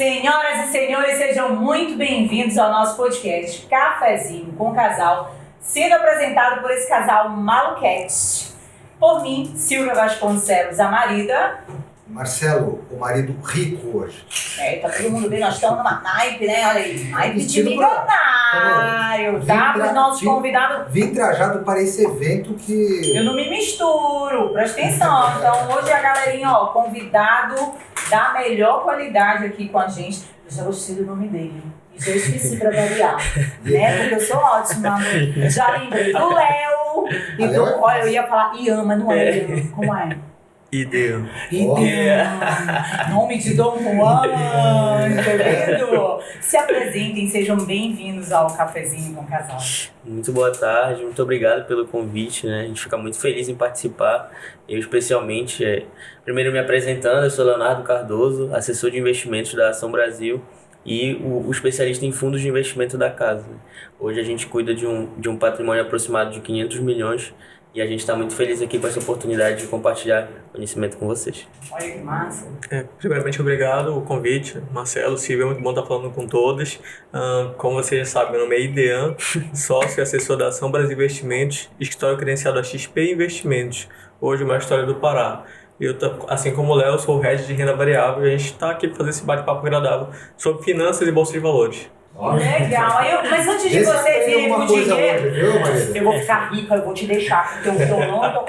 Senhoras e senhores, sejam muito bem-vindos ao nosso podcast Cafezinho com Casal, sendo apresentado por esse casal maluquete. Por mim, Silvia Vasconcelos, a marida. Marcelo, o marido rico hoje. Tá todo mundo bem, nós estamos numa naipe, né? Olha aí, naipe de milionário, tá? Para os nossos convidados. Vim trajado para esse evento que... Eu não me misturo, presta atenção. Então hoje a galerinha, ó, convidado da melhor qualidade aqui com a gente. Eu já gostei do nome dele. E já esqueci pra variar, né? Porque eu sou ótima. Já lembrei do Léo. E do, olha, eu ia falar Ian, mas não é Ian. Como é? Ideal. Nome de Dom Juan, entendeu? Se apresentem, sejam bem-vindos ao Cafezinho com Casal. Muito boa tarde, muito obrigado pelo convite, né? A gente fica muito feliz em participar. Eu especialmente, primeiro me apresentando, eu sou Leonardo Cardoso, assessor de investimentos da Ação Brasil e o especialista em fundos de investimento da casa. Hoje a gente cuida de um patrimônio aproximado de 500 milhões e a gente está muito feliz aqui com essa oportunidade de compartilhar conhecimento com vocês. Olha que massa. Primeiramente, obrigado o convite, Marcelo, Silvia, é muito bom estar falando com todos. Como vocês já sabem, meu nome é Idean, sócio e assessor da Ação Brasil Investimentos, escritório credenciado a XP Investimentos, hoje uma história do Pará. Eu, assim como o Léo, sou o head de renda variável e a gente está aqui para fazer esse bate-papo agradável sobre finanças e bolsa de valores. Legal, mas antes de você vir com dinheiro, eu vou ficar rica, eu vou te deixar, porque eu não tô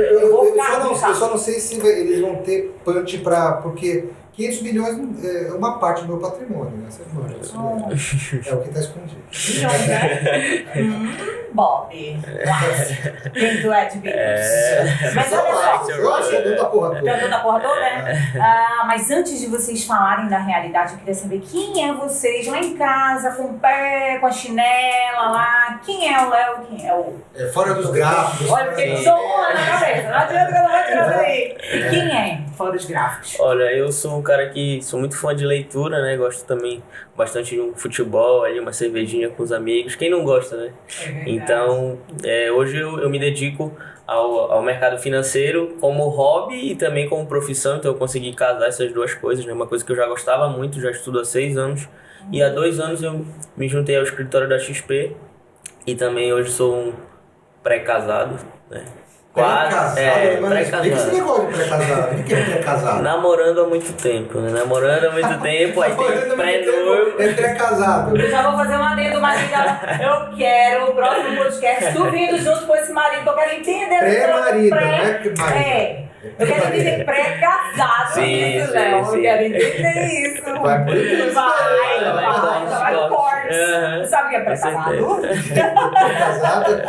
eu só não sei se eles vão ter punch porque 500 milhões é uma parte do meu patrimônio, né? Você manja, é o que está escondido. Milhões, né? Bob, quem tu é de Deus? Mas olha só, já da porra toda. Já deu da porra toda, né? Mas antes de vocês falarem da realidade, eu queria saber quem é vocês lá em casa, com o pé, com a chinela lá. Quem é o Léo? Quem é o... Fora dos gráficos. Olha, porque eu sou uma na cabeça. Não adianta que eu não vou tirar daí. Quem é fora dos gráficos? Olha, eu sou um cara que sou muito fã de leitura, né? Gosto também bastante de um futebol, ali, uma cervejinha com os amigos. Quem não gosta, né? Então, hoje eu me dedico ao mercado financeiro como hobby e também como profissão. Então eu consegui casar essas duas coisas, né? Uma coisa que eu já gostava muito, já estudo há 6 anos. E há 2 anos eu me juntei ao escritório da XP e também hoje sou um pré-casado, né? Pré-casado? Pré-casado. O que você negócio de pré-casado? O que é pré-casado? Namorando há muito tempo, né? Namorando há muito tempo, aí tem pré-noivo. É pré-casado. Eu já vou fazer uma adendo, marido. Eu quero o próximo podcast, tu vindo junto com esse marido, eu quero entender. Pré-marido, né? Eu quero entender pré-casado isso, Léo. Eu quero entender isso. Vai por isso. Vai cortes. Sabe o que é pré-casado? Pré-casado.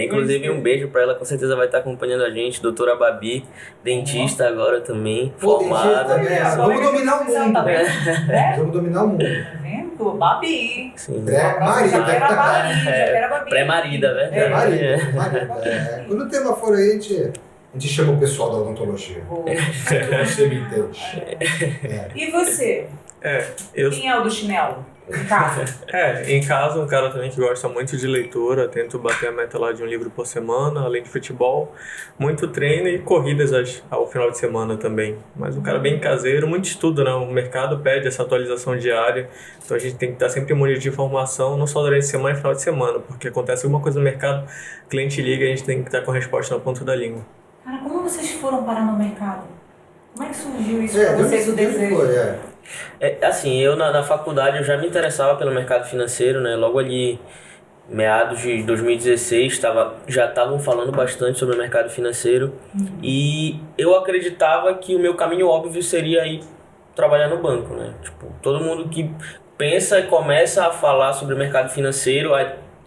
Inclusive um beijo pra ela, com certeza vai estar acompanhando a gente, doutora Babi, dentista agora também, formada. Vamos dominar o mundo. Tá vendo? Vamos dominar o mundo. Tá vendo? Babi. Pré-marida. Pré-marida, velho. Pré-marida. Quando o tema for aí, a gente chama o pessoal da odontologia. Você me entende. E você? Quem é o do chinelo? Em casa? Em casa, um cara também que gosta muito de leitura, tento bater a meta lá de um livro por semana, além de futebol, muito treino e corridas ao final de semana também. Mas um cara bem caseiro, muito estudo, né? O mercado pede essa atualização diária, então a gente tem que estar sempre munido de informação, não só durante a semana e final de semana, porque acontece alguma coisa no mercado, o cliente liga e a gente tem que estar com a resposta na ponta da língua. Cara, como vocês foram parar no mercado? Como é que surgiu isso pra vocês, o desejo? Assim, eu na faculdade eu já me interessava pelo mercado financeiro, né? Logo ali, meados de 2016, já estavam falando bastante sobre o mercado financeiro. E eu acreditava que o meu caminho óbvio seria ir trabalhar no banco, né? Tipo, todo mundo que pensa e começa a falar sobre o mercado financeiro,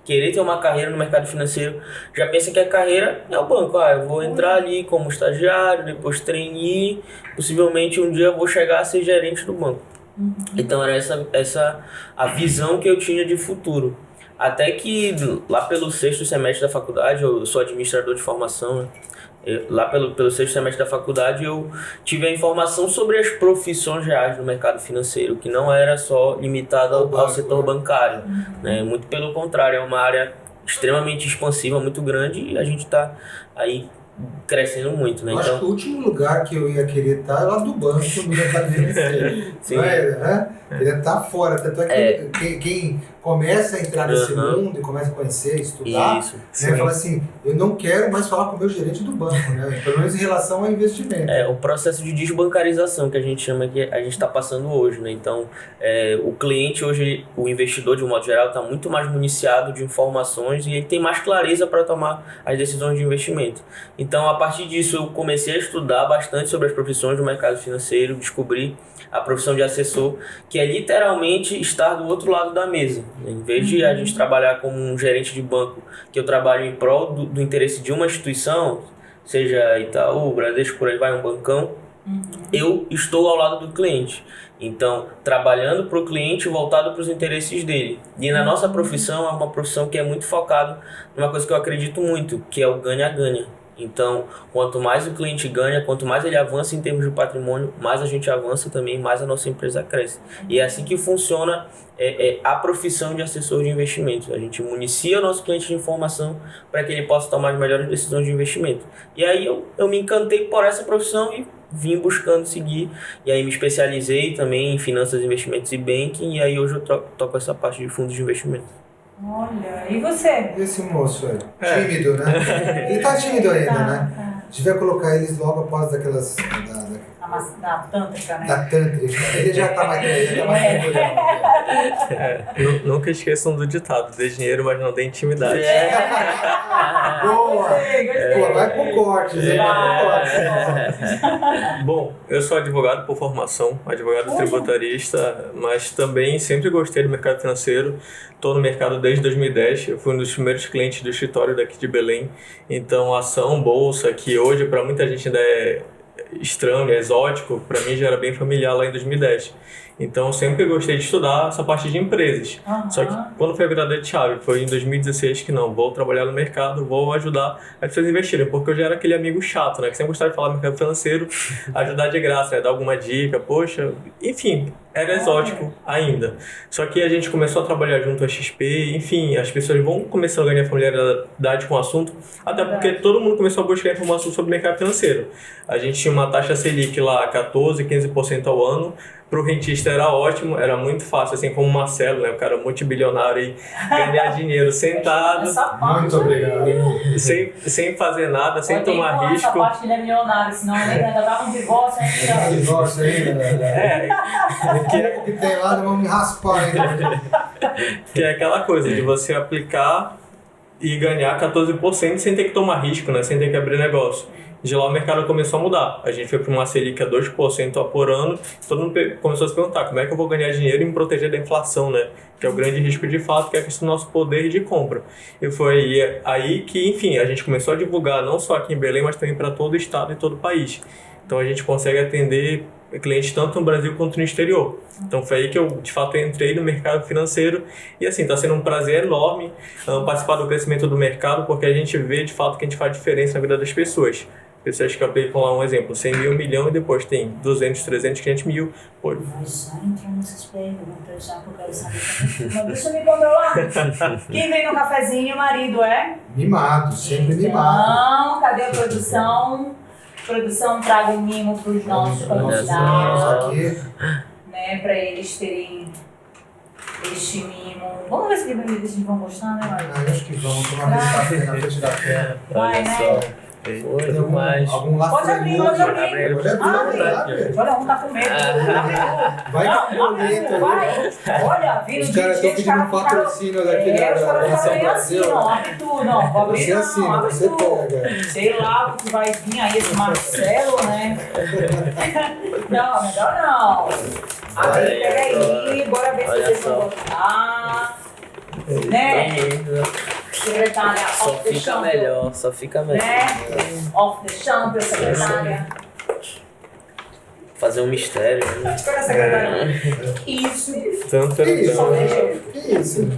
querer ter uma carreira no mercado financeiro, já pensa que a carreira é o banco. Eu vou entrar ali como estagiário, depois trainee, possivelmente um dia eu vou chegar a ser gerente do banco. Então era essa a visão que eu tinha de futuro. Até que lá pelo 6º semestre da faculdade, eu sou administrador de formação, né? Lá pelo 6º semestre da faculdade eu tive a informação sobre as profissões reais no mercado financeiro, que não era só limitada ao setor bancário, né? Muito pelo contrário, é uma área extremamente expansiva, muito grande, e a gente está aí crescendo muito, né? Eu acho que o último lugar que eu ia querer estar é lá do banco no mercado financeiro. Sim. Não é, né? Queria estar fora. Tanto é que quem começa a entrar nesse mundo e começa a conhecer, estudar, Isso. né, fala assim, eu não quero mais falar com o meu gerente do banco, né? Pelo menos em relação ao investimento. O processo de desbancarização que a gente chama, que a gente está passando hoje, né? Então, o cliente hoje, o investidor de um modo geral, está muito mais municiado de informações e ele tem mais clareza para tomar as decisões de investimento. Então, a partir disso, eu comecei a estudar bastante sobre as profissões do mercado financeiro, descobri a profissão de assessor, que é literalmente estar do outro lado da mesa. Em vez de a gente trabalhar como um gerente de banco, que eu trabalho em prol do interesse de uma instituição, seja Itaú, Bradesco, por aí vai, um bancão, eu estou ao lado do cliente. Então, trabalhando para o cliente voltado para os interesses dele. E na nossa profissão, é uma profissão que é muito focada numa coisa que eu acredito muito, que é o ganha-ganha. Então, quanto mais o cliente ganha, quanto mais ele avança em termos de patrimônio, mais a gente avança também, mais a nossa empresa cresce. E é assim que funciona a profissão de assessor de investimentos. A gente municia o nosso cliente de informação para que ele possa tomar as melhores decisões de investimento. E aí eu me encantei por essa profissão e vim buscando seguir. E aí me especializei também em finanças, investimentos e banking. E aí hoje eu toco essa parte de fundos de investimento. Olha, e você? E esse moço aí? Tímido, né? Ele tá tímido ainda, né? Devia colocar eles logo após daquelas... Da tântrica, né? Da tântrica. Ele já tá mais Nunca esqueçam do ditado, dê dinheiro, mas não dê intimidade. Boa! Pô, vai pro corte, hein? Bom, eu sou advogado por formação, advogado tributarista, mas também sempre gostei do mercado financeiro. Estou no mercado desde 2010, eu fui um dos primeiros clientes do escritório daqui de Belém. Então, ação, bolsa, que hoje para muita gente ainda é estranho, é exótico, para mim já era bem familiar lá em 2010. Então, eu sempre gostei de estudar essa parte de empresas. Só que quando foi a virada de chave, foi em 2016 que não, vou trabalhar no mercado, vou ajudar as pessoas a investirem, porque eu já era aquele amigo chato, né, que sempre gostava de falar do mercado financeiro, ajudar de graça, né, dar alguma dica, poxa, enfim, era exótico ainda. Só que a gente começou a trabalhar junto à XP, enfim, as pessoas vão começando a ganhar familiaridade com o assunto, até porque todo mundo começou a buscar informação sobre o mercado financeiro. A gente tinha uma taxa Selic lá, 14, 15% ao ano. Para o rentista era ótimo, era muito fácil, assim como o Marcelo, né, o cara multibilionário aí, ganhar dinheiro sentado. Muito obrigado. Sem fazer nada, sem tomar risco. Essa parte ele é milionário, senão ele ainda dá um divórcio ainda. Divórcio ainda, né? O que tem lá, vamos me raspar ainda. Que é aquela coisa de você aplicar e ganhar 14% sem ter que tomar risco, né, sem ter que abrir negócio. De lá o mercado começou a mudar. A gente foi para uma Selic a 2% por ano. Todo mundo começou a se perguntar como é que eu vou ganhar dinheiro e me proteger da inflação, né? Que é o grande risco de fato, que é a questão do nosso poder de compra. E foi aí que, enfim, a gente começou a divulgar não só aqui em Belém, mas também para todo o estado e todo o país. Então a gente consegue atender clientes tanto no Brasil quanto no exterior. Então foi aí que eu, de fato, entrei no mercado financeiro e assim, está sendo um prazer enorme participar do crescimento do mercado, porque a gente vê, de fato, que a gente faz diferença na vida das pessoas. Pessoas que aplicam lá um exemplo, 100 mil, 1 milhão e depois tem 200, 300, 500 mil. Pô. Já entrou nessas perguntas já que eu quero saber também. Mas deixa eu me controlar. Quem vem no cafezinho, o marido é? Mimado, sempre mimado. Não, cadê a produção? Produção, traga um mimo para os nossos convidados, né, para eles terem este mimo. Vamos ver se eles vão gostar, né, Mário? Acho que vamos tomar um café na frente da tela. Vai, né? Foi demais. Algum lá Pode abrir, pode abrir. Olha, um tá com medo. Vai com boleto aí. Vai. Olha, vira os caras estão pedindo um patrocínio daqui da Nação Brasil. Não, abre tudo, não. Pode abrir, você assina, você pega. Sei lá o que vai vir aí, esse Marcelo, né? Não, melhor não. Abre, pega aí, bora ver se vocês vão gostar. Né? Secretária, só fica melhor, só fica melhor. Né? Off the champion, secretária. Fazer um mistério. Olha a secretária. Isso. Que isso?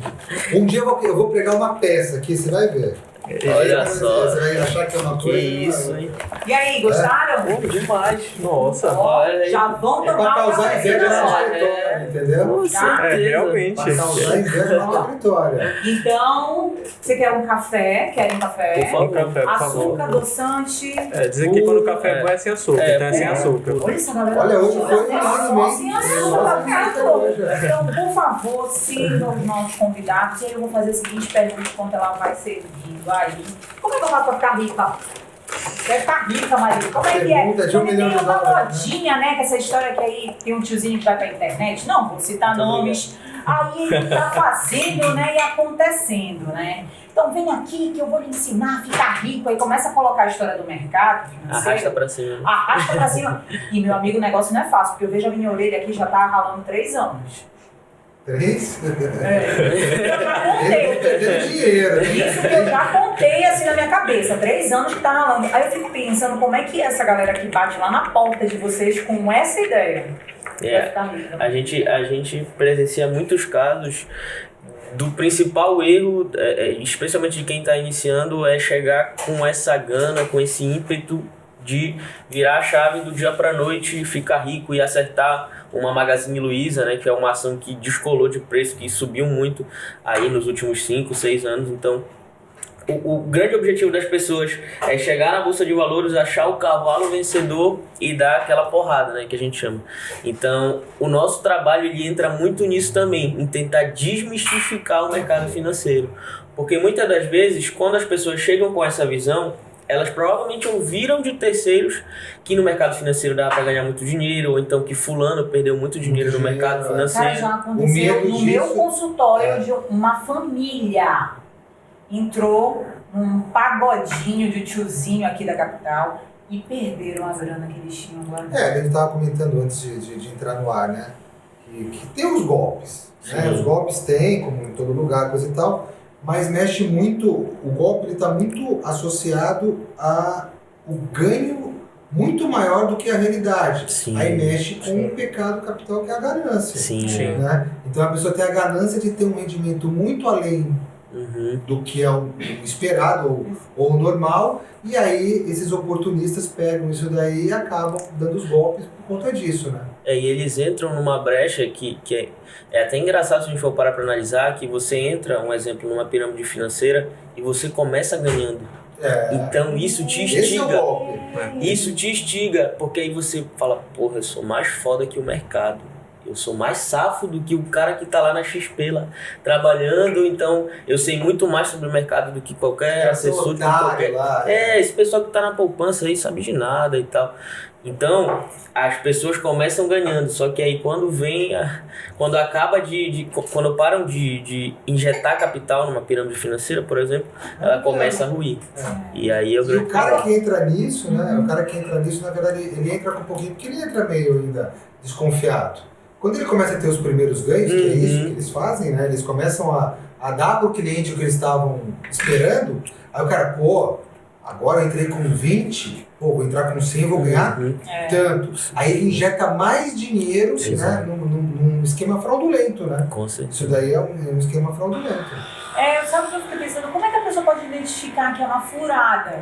Um dia eu vou pregar uma peça aqui, você vai ver. Olha só. Você vai achar que é uma Que coisa. isso, hein? E aí, gostaram? Bom demais. Nossa. Olha aí. Já vão É pra tomar causar uma inveja vacina. na escritório, entendeu? Com certeza. realmente. Pra causar inveja na escritório. Então, você quer um café? Querem um café? Por favor. Um café, por favor. Açúcar, adoçante. Dizer que quando o café é bom é sem açúcar, então é sem açúcar. Olha essa galera. Olha, hoje foi só sem unânime. açúcar, cara. Hoje. Então, por favor, sigam os nossos convidados. E aí eu vou fazer a seguinte pergunta enquanto ela vai servindo aí. Como é que eu faço pra ficar rica? Deve ficar rica, Maria. Como é que é? Pergunta de Porque $1 milhão. tem uma modinha, né? Que essa história que aí tem um tiozinho que vai pra internet. Não vou citar nomes. Aí ele tá fazendo, né? E acontecendo, né? Então vem aqui que eu vou lhe ensinar a ficar rico. Aí começa a colocar a história do mercado financeiro. Arrasta pra cima. Arrasta pra cima. E meu amigo, o negócio não é fácil, porque eu vejo a minha orelha aqui já tá ralando 3 anos. 3? Eu já Ele contei. perdendo dinheiro. Né? Isso que eu já contei assim na minha cabeça. 3 anos que tá ralando. Aí eu fico pensando como é que é essa galera que bate lá na porta de vocês com essa ideia. Vai ficar rica. A gente presencia muitos casos do principal erro, especialmente de quem está iniciando, é chegar com essa gana, com esse ímpeto de virar a chave do dia para noite, ficar rico e acertar uma Magazine Luiza, né, que é uma ação que descolou de preço, que subiu muito aí nos últimos 5, 6 anos. Então, o grande objetivo das pessoas é chegar na Bolsa de Valores, achar o cavalo vencedor e dar aquela porrada, né, que a gente chama. Então, o nosso trabalho ele entra muito nisso também, em tentar desmistificar o mercado financeiro. Porque muitas das vezes, quando as pessoas chegam com essa visão, elas provavelmente ouviram de terceiros que no mercado financeiro dava para ganhar muito dinheiro, ou então que fulano perdeu muito dinheiro no mercado Cara, financeiro. já aconteceu no meu consultório de uma família. Entrou num pagodinho de tiozinho aqui da capital e perderam a grana que eles tinham guardado. A gente estava comentando antes de entrar no ar, né? Que tem os golpes. Né? Os golpes tem, como em todo lugar, coisa e tal, mas mexe muito, o golpe está muito associado a o ganho muito maior do que a realidade. Sim. Aí mexe com o pecado capital, que é a ganância. Sim. Né? Então a pessoa tem a ganância de ter um rendimento muito além do que é o esperado ou o normal, e aí esses oportunistas pegam isso daí e acabam dando os golpes por conta disso, né? E eles entram numa brecha que é até engraçado se a gente for parar para analisar, que você entra, um exemplo, numa pirâmide financeira e você começa ganhando. Então isso te Esse é o instiga. golpe. Isso te instiga, porque aí você fala, porra, eu sou mais foda que o mercado. Eu sou mais safo do que o cara que tá lá na XP lá, trabalhando, então eu sei muito mais sobre o mercado do que qualquer assessor de qualquer... Lá, esse pessoal que tá na poupança aí sabe de nada e tal. Então, as pessoas começam ganhando, só que aí quando acaba quando param de injetar capital numa pirâmide financeira, por exemplo, ela começa a ruir. E aí E o cara que entra nisso, né? O cara que entra nisso, na verdade, ele entra com um pouquinho, porque ele entra meio ainda desconfiado. Quando ele começa a ter os primeiros ganhos, que é isso que eles fazem, né? Eles começam a dar para o cliente o que eles estavam esperando, aí o cara, agora eu entrei com 20, vou entrar com 100, vou ganhar tanto. Aí ele injeta mais dinheiro, né, num esquema fraudulento, né? Com certeza. Isso daí é um esquema fraudulento. Sabe o que eu fiquei pensando? Como é que a pessoa pode identificar que é uma furada?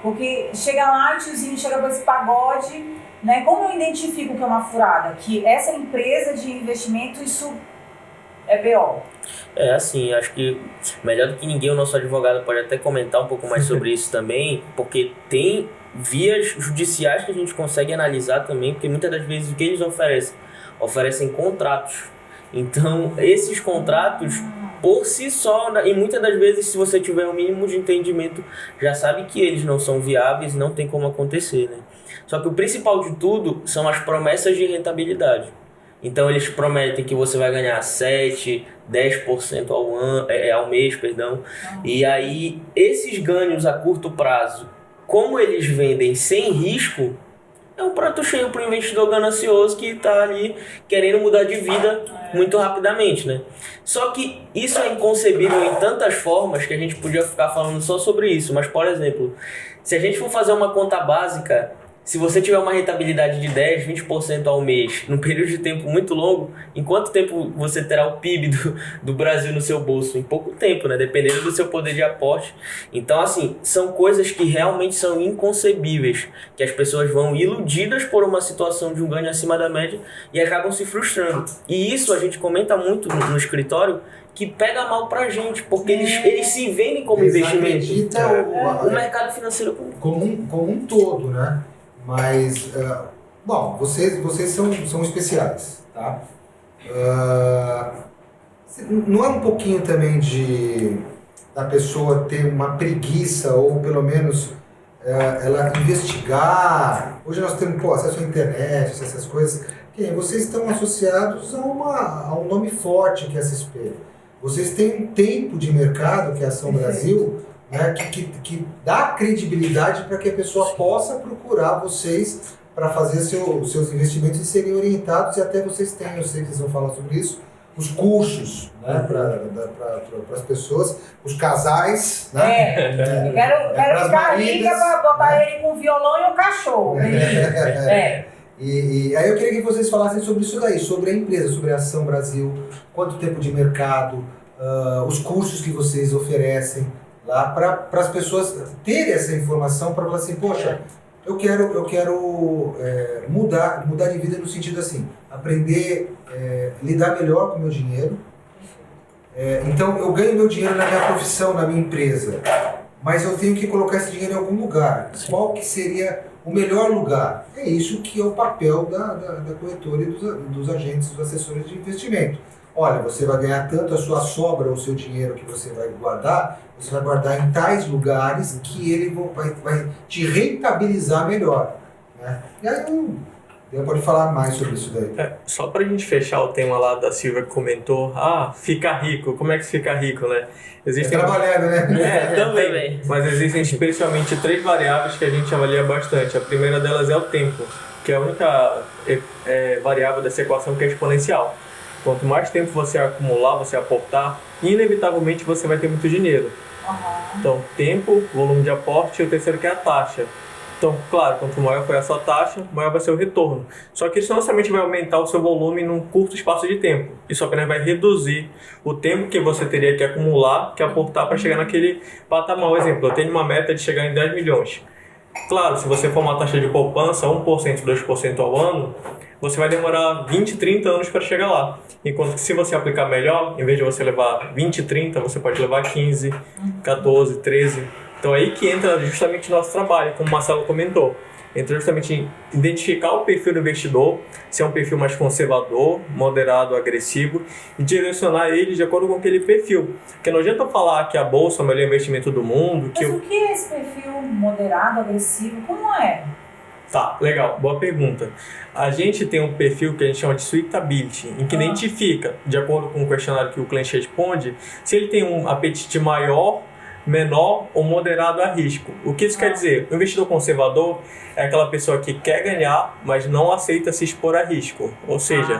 Porque chega lá, o tiozinho chega com esse pagode, né? Como eu identifico que é uma furada? Que essa empresa de investimento, isso é BO. Assim, acho que melhor do que ninguém o nosso advogado pode até comentar um pouco mais sobre isso também, porque tem vias judiciais que a gente consegue analisar também, porque muitas das vezes o que eles oferecem contratos. Então, esses contratos, por si só, e muitas das vezes, se você tiver um mínimo de entendimento, já sabe que eles não são viáveis, não tem como acontecer, né? Só que o principal de tudo são as promessas de rentabilidade. Então, eles prometem que você vai ganhar 7%, 10% ao mês, perdão. E aí, esses ganhos a curto prazo, como eles vendem sem risco, é um prato cheio para o investidor ganancioso que está ali querendo mudar de vida muito rapidamente, né? Só que isso é inconcebível em tantas formas que a gente podia ficar falando só sobre isso. Mas, por exemplo, se a gente for fazer uma conta básica, se você tiver uma rentabilidade de 10, 20% ao mês, num período de tempo muito longo, em quanto tempo você terá o PIB do Brasil no seu bolso? Em pouco tempo, né? Dependendo do seu poder de aporte. Então, assim, são coisas que realmente são inconcebíveis, que as pessoas vão iludidas por uma situação de um ganho acima da média e acabam se frustrando. E isso a gente comenta muito no escritório, que pega mal pra gente, porque eles se vendem como investimento. O mercado financeiro como um todo, né? Mas, bom, vocês são especiais, tá? Não é um pouquinho também da pessoa ter uma preguiça ou pelo menos ela investigar? Hoje nós temos acesso à internet, essas coisas. Vocês estão associados a um nome forte que é a XP. Vocês têm um tempo de mercado, que é a Ação Brasil, né, que dá credibilidade para que a pessoa possa procurar vocês para fazer seus investimentos e serem orientados, e até vocês têm, eu sei que vocês vão falar sobre isso, os cursos, né, para as pessoas, os casais. Né, eu quero ficar rica para botar ele com um violão e um cachorro. E aí eu queria que vocês falassem sobre isso daí, sobre a empresa, sobre a Ação Brasil, quanto tempo de mercado, os cursos que vocês oferecem lá, para as pessoas terem essa informação, para falar assim, poxa, eu quero mudar de vida no sentido assim, aprender a lidar melhor com o meu dinheiro. Então eu ganho meu dinheiro na minha profissão, na minha empresa, mas eu tenho que colocar esse dinheiro em algum lugar. Qual que seria o melhor lugar? É isso que é o papel da corretora e dos agentes, dos assessores de investimento. Olha, você vai ganhar tanto, a sua sobra, o seu dinheiro que você vai guardar, você vai guardar em tais lugares que ele vai te rentabilizar melhor. Né? E aí eu pode falar mais sobre isso daí. Só pra gente fechar o tema lá da Silvia que comentou, ficar rico, como é que se fica rico, né? Existem... trabalhando, né? Também. Mas existem especialmente 3 variáveis que a gente avalia bastante. A primeira delas é o tempo, que é a única variável dessa equação que é exponencial. Quanto mais tempo você acumular, você aportar, inevitavelmente você vai ter muito dinheiro. Então, tempo, volume de aporte e o terceiro que é a taxa. Então, claro, quanto maior for a sua taxa, maior vai ser o retorno. Só que isso não somente vai aumentar o seu volume num curto espaço de tempo. Isso apenas vai reduzir o tempo que você teria que acumular, que aportar para chegar naquele patamar. Por exemplo, eu tenho uma meta de chegar em 10 milhões. Claro, se você for uma taxa de poupança, 1%, 2% ao ano, você vai demorar 20, 30 anos para chegar lá. Enquanto que se você aplicar melhor, em vez de você levar 20, 30, você pode levar 15, 14, 13... Então é aí que entra justamente o nosso trabalho, como o Marcelo comentou. Entra justamente em identificar o perfil do investidor, se é um perfil mais conservador, moderado, agressivo, e direcionar ele de acordo com aquele perfil. Porque não adianta falar que a bolsa é o melhor investimento do mundo. Mas o que é esse perfil moderado, agressivo? Como é? Tá, legal, boa pergunta. A gente tem um perfil que a gente chama de suitability, em que identifica, de acordo com o questionário que o cliente responde, se ele tem um apetite maior, menor ou moderado a risco. O que isso quer dizer? O investidor conservador é aquela pessoa que quer ganhar, mas não aceita se expor a risco. Ou seja,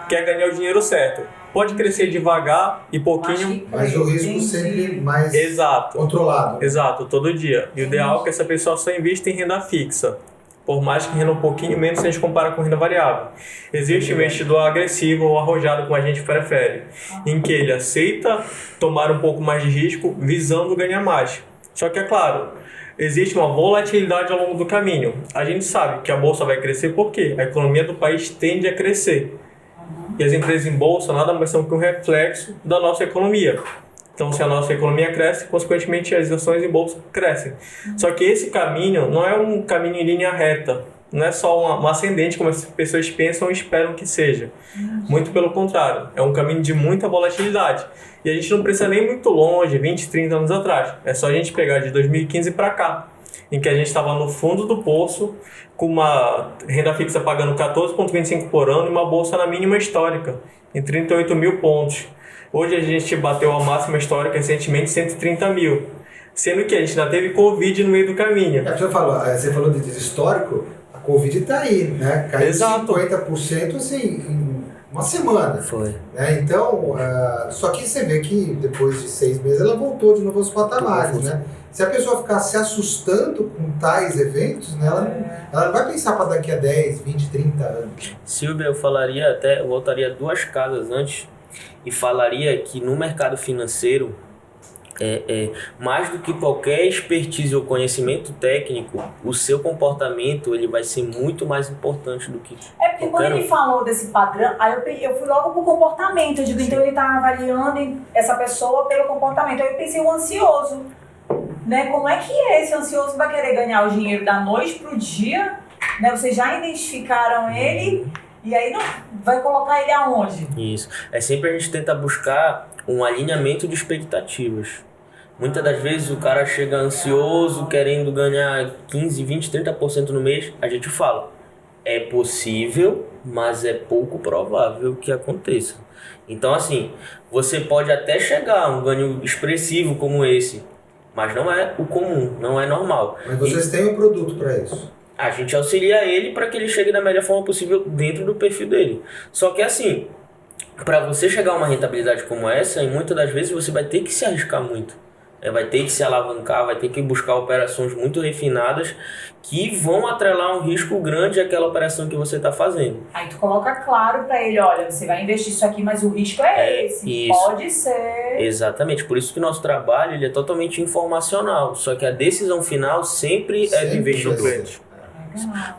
quer ganhar o dinheiro certo. Pode crescer devagar e pouquinho. Mas o risco sempre mais controlado. Exato, todo dia. E o ideal é que essa pessoa só invista em renda fixa. Por mais que renda um pouquinho menos se a gente compara com renda variável. Existe investidor agressivo ou arrojado, como a gente prefere, em que ele aceita tomar um pouco mais de risco visando ganhar mais. Só que é claro, existe uma volatilidade ao longo do caminho. A gente sabe que a bolsa vai crescer porque a economia do país tende a crescer. E as empresas em bolsa nada mais são que um reflexo da nossa economia. Então, se a nossa economia cresce, consequentemente as ações em bolsa crescem. Só que esse caminho não é um caminho em linha reta. Não é só uma ascendente como as pessoas pensam e esperam que seja. Muito pelo contrário. É um caminho de muita volatilidade. E a gente não precisa nem muito longe, 20, 30 anos atrás. É só a gente pegar de 2015 para cá, em que a gente estava no fundo do poço, com uma renda fixa pagando 14,25 por ano e uma bolsa na mínima histórica, em 38 mil pontos. Hoje a gente bateu a máxima histórica recentemente, 130 mil. Sendo que a gente ainda teve Covid no meio do caminho. Você falou de histórico, a Covid está aí, né? Caiu 50% assim, uma semana. Foi. Né? Então, só que você vê que depois de 6 meses ela voltou de novo aos patamares, né? Se a pessoa ficar se assustando com tais eventos, né, ela não vai pensar para daqui a 10, 20, 30 anos. Silvia, eu voltaria 2 casas antes e falaria que no mercado financeiro, mais do que qualquer expertise ou conhecimento técnico, o seu comportamento ele vai ser muito mais importante do que porque quando ele falou desse padrão, aí eu fui logo pro comportamento. Eu digo, então ele tá avaliando essa pessoa pelo comportamento. Aí eu pensei, o ansioso, né? Como é que esse ansioso vai querer ganhar o dinheiro da noite pro dia? Né? Vocês já identificaram ele e aí não vai colocar ele aonde? Isso. Sempre a gente tenta buscar um alinhamento de expectativas. Muitas das vezes o cara chega ansioso, querendo ganhar 15, 20, 30% no mês. A gente fala, é possível, mas é pouco provável que aconteça. Então assim, você pode até chegar a um ganho expressivo como esse, mas não é o comum, não é normal. Mas vocês têm um produto para isso? A gente auxilia ele para que ele chegue da melhor forma possível dentro do perfil dele. Só que assim, para você chegar a uma rentabilidade como essa, e muitas das vezes você vai ter que se arriscar muito. Vai ter que se alavancar, vai ter que buscar operações muito refinadas que vão atrelar um risco grande àquela operação que você está fazendo. Aí tu coloca claro para ele, olha, você vai investir isso aqui, mas o risco é esse, isso. Pode ser. Exatamente, por isso que o nosso trabalho ele é totalmente informacional, só que a decisão final sempre é do investidor.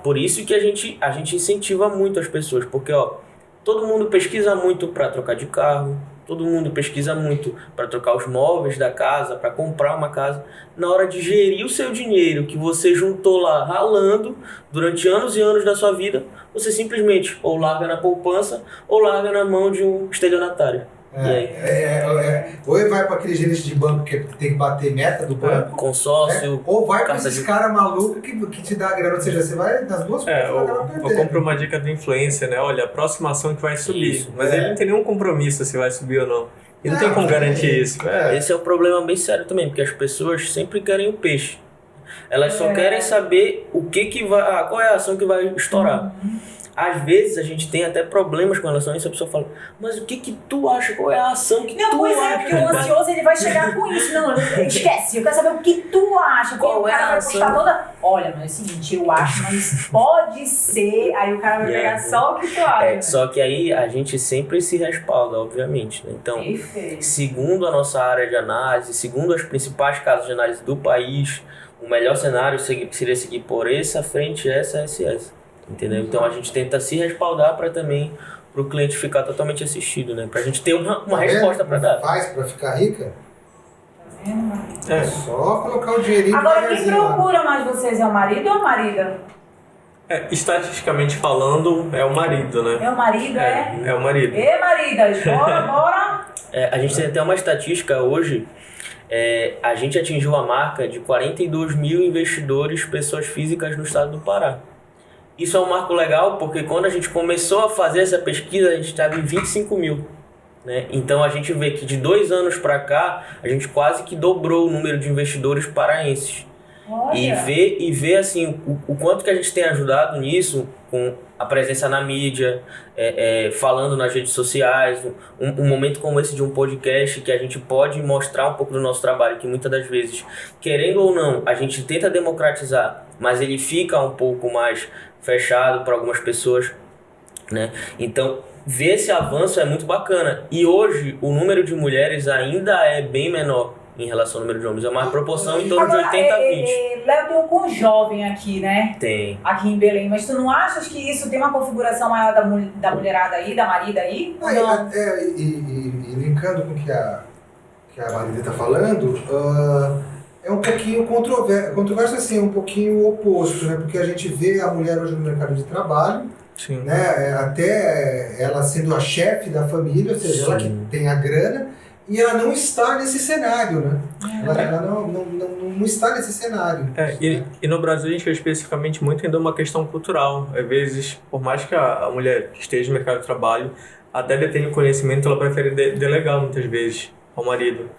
Por isso que a gente incentiva muito as pessoas, porque todo mundo pesquisa muito para trocar de carro, todo mundo pesquisa muito para trocar os móveis da casa, para comprar uma casa. Na hora de gerir o seu dinheiro que você juntou lá ralando durante anos e anos da sua vida, você simplesmente ou larga na poupança ou larga na mão de um estelionatário. Ou ele vai para aquele gerente de banco que tem que bater meta do banco, consórcio, ou vai para esses caras malucos que te dá a grana, ou seja, você vai nas duas coisas. Ou compra uma dica do influencer, né? Olha, a próxima ação que vai subir. Isso, mas ele não tem nenhum compromisso se vai subir ou não. E não tem como garantir isso. Esse é um problema bem sério também, porque as pessoas sempre querem o peixe. Elas só querem saber o que vai, qual é a ação que vai estourar. Às vezes a gente tem até problemas com relação a isso, a pessoa fala, mas o que tu acha? Qual é a ação que tu acha? Porque o ansioso ele vai chegar com isso. Não, esquece, eu quero saber o que tu acha. Qual é a vai ação? postar toda. Olha, mas é o seguinte, eu acho, mas pode ser. Aí o cara vai pegar só o que tu acha. Só que aí a gente sempre se respalda, obviamente. Né? Então, segundo a nossa área de análise, segundo as principais casas de análise do país, o melhor cenário seria seguir por essa frente, essa. Entendeu? Então a gente tenta se respaldar para também o cliente ficar totalmente assistido, né? Pra gente ter uma resposta para dar. Faz para ficar rica? É só colocar o dinheirinho. Agora quem procura mais vocês é o marido ou a marida? Estatisticamente falando, é o marido, né? É o marido, É o marido. E maridas, bora! A gente tem até uma estatística hoje. A gente atingiu a marca de 42 mil investidores, pessoas físicas no estado do Pará. Isso é um marco legal porque quando a gente começou a fazer essa pesquisa, a gente estava em 25 mil. Né? Então a gente vê que de 2 anos para cá, a gente quase que dobrou o número de investidores paraenses. E ver assim, o quanto que a gente tem ajudado nisso, com a presença na mídia, falando nas redes sociais, um momento como esse de um podcast que a gente pode mostrar um pouco do nosso trabalho, que muitas das vezes, querendo ou não, a gente tenta democratizar, mas ele fica um pouco mais fechado para algumas pessoas, né? Então, ver esse avanço é muito bacana. E hoje, o número de mulheres ainda é bem menor em relação ao número de homens. É uma proporção em torno de 80 a 20. Léo tem um conjovem aqui, né? Tem. Aqui em Belém. Mas tu não achas que isso tem uma configuração maior da mulherada aí, da marida aí? Não. E linkando com o que a Marida está falando, é um pouquinho controverso assim, é um pouquinho oposto, né? Porque a gente vê a mulher hoje no mercado de trabalho, Sim. Né? Até ela sendo a chefe da família, ou seja, ela que tem a grana, e ela não está nesse cenário, né? Ela não está nesse cenário. E no Brasil a gente vê especificamente muito ainda uma questão cultural. Às vezes, por mais que a mulher esteja no mercado de trabalho, até detém o conhecimento, ela prefere delegar muitas vezes ao marido.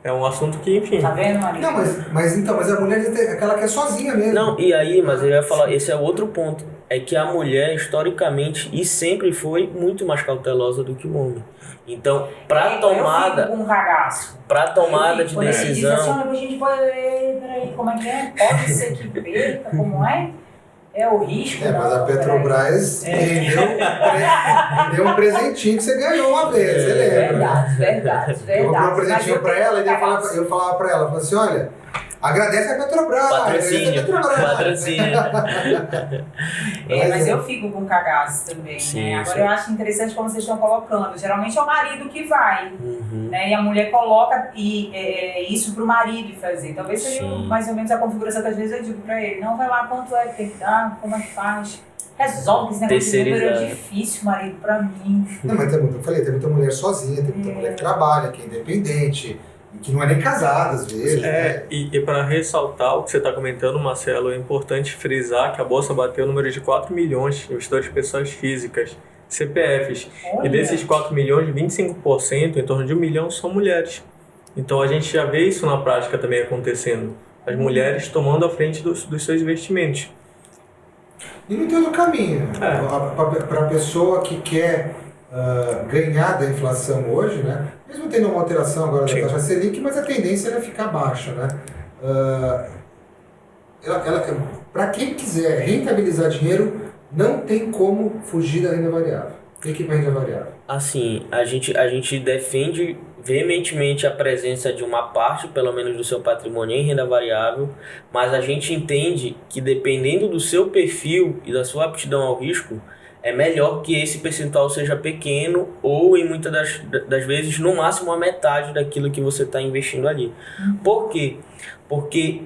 É um assunto que, enfim... Tá vendo, marido? Não, mas a mulher é aquela que é sozinha mesmo. Não, e aí, mas eu ia falar, esse é outro ponto. é que a mulher, historicamente, e sempre foi muito mais cautelosa do que o homem. Então, para tomada... Eu fico com um cagaço. Para tomada de Quando ele diz decisão... assim, olha, a gente pode... Peraí, como é que é? Pode ser que perca, como é? É o risco. Mas a Petrobras deu um presentinho que você ganhou uma vez, você lembra? Verdade. Eu comprei um presentinho pra ela e eu falava pra ela, falava assim, olha, agradece a Petrobras. Patrocínio. Mas eu fico com cagaço também, Sim, né? Agora sim. eu acho interessante como vocês estão colocando. Geralmente é o marido que vai, né? E a mulher coloca isso pro marido fazer. Talvez seja Sim. mais ou menos a configuração que às vezes eu digo pra ele. Não, vai lá, quanto é que tem que dar, como é que faz? Resolve esse negócio de número, é difícil, marido, pra mim. Não, mas tem muita mulher sozinha, tem muita mulher que trabalha, que é independente, que não é nem casada às vezes. Né? E para ressaltar o que você está comentando, Marcelo, é importante frisar que a Bolsa bateu o número de 4 milhões de investidores de pessoas físicas, CPFs. Olha. E desses 4 milhões, 25%, em torno de 1 milhão, são mulheres. Então a gente já vê isso na prática também acontecendo. As mulheres tomando a frente dos seus investimentos. E não tem outro caminho. Para a pessoa que quer ganhar da inflação hoje, né? Mesmo tendo uma alteração agora da taxa Selic, mas a tendência é ficar baixa, né? Para quem quiser rentabilizar dinheiro, não tem como fugir da renda variável. Tem que ir para a renda variável. Assim, a gente defende veementemente a presença de uma parte, pelo menos do seu patrimônio, em renda variável, mas a gente entende que dependendo do seu perfil e da sua aptidão ao risco, é melhor que esse percentual seja pequeno ou, em muitas das vezes, no máximo a metade daquilo que você está investindo ali. Por quê? Porque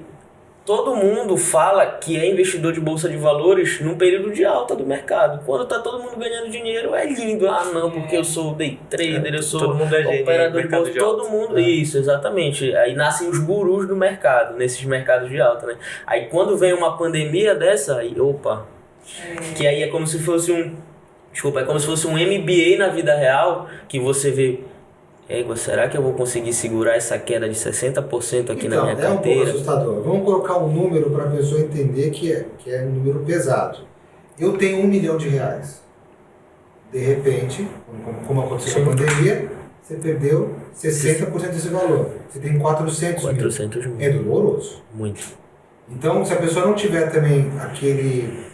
todo mundo fala que é investidor de bolsa de valores num período de alta do mercado. Quando está todo mundo ganhando dinheiro, é lindo. Ah, não, porque eu sou day trader, eu sou todo mundo é operador de bolsa. Todo mundo, isso, exatamente. Aí nascem os gurus do mercado, nesses mercados de alta, né? Aí quando vem uma pandemia dessa, aí, opa... Que aí é como se fosse um MBA na vida real, que você vê, será que eu vou conseguir segurar essa queda de 60% aqui na minha carteira? É um pouco assustador. Vamos colocar um número para a pessoa entender que é um número pesado. Eu tenho R$1 milhão. De repente, como aconteceu com a pandemia, você perdeu 60% desse valor. Você tem 400 mil. É doloroso. Muito. Então, se a pessoa não tiver também aquele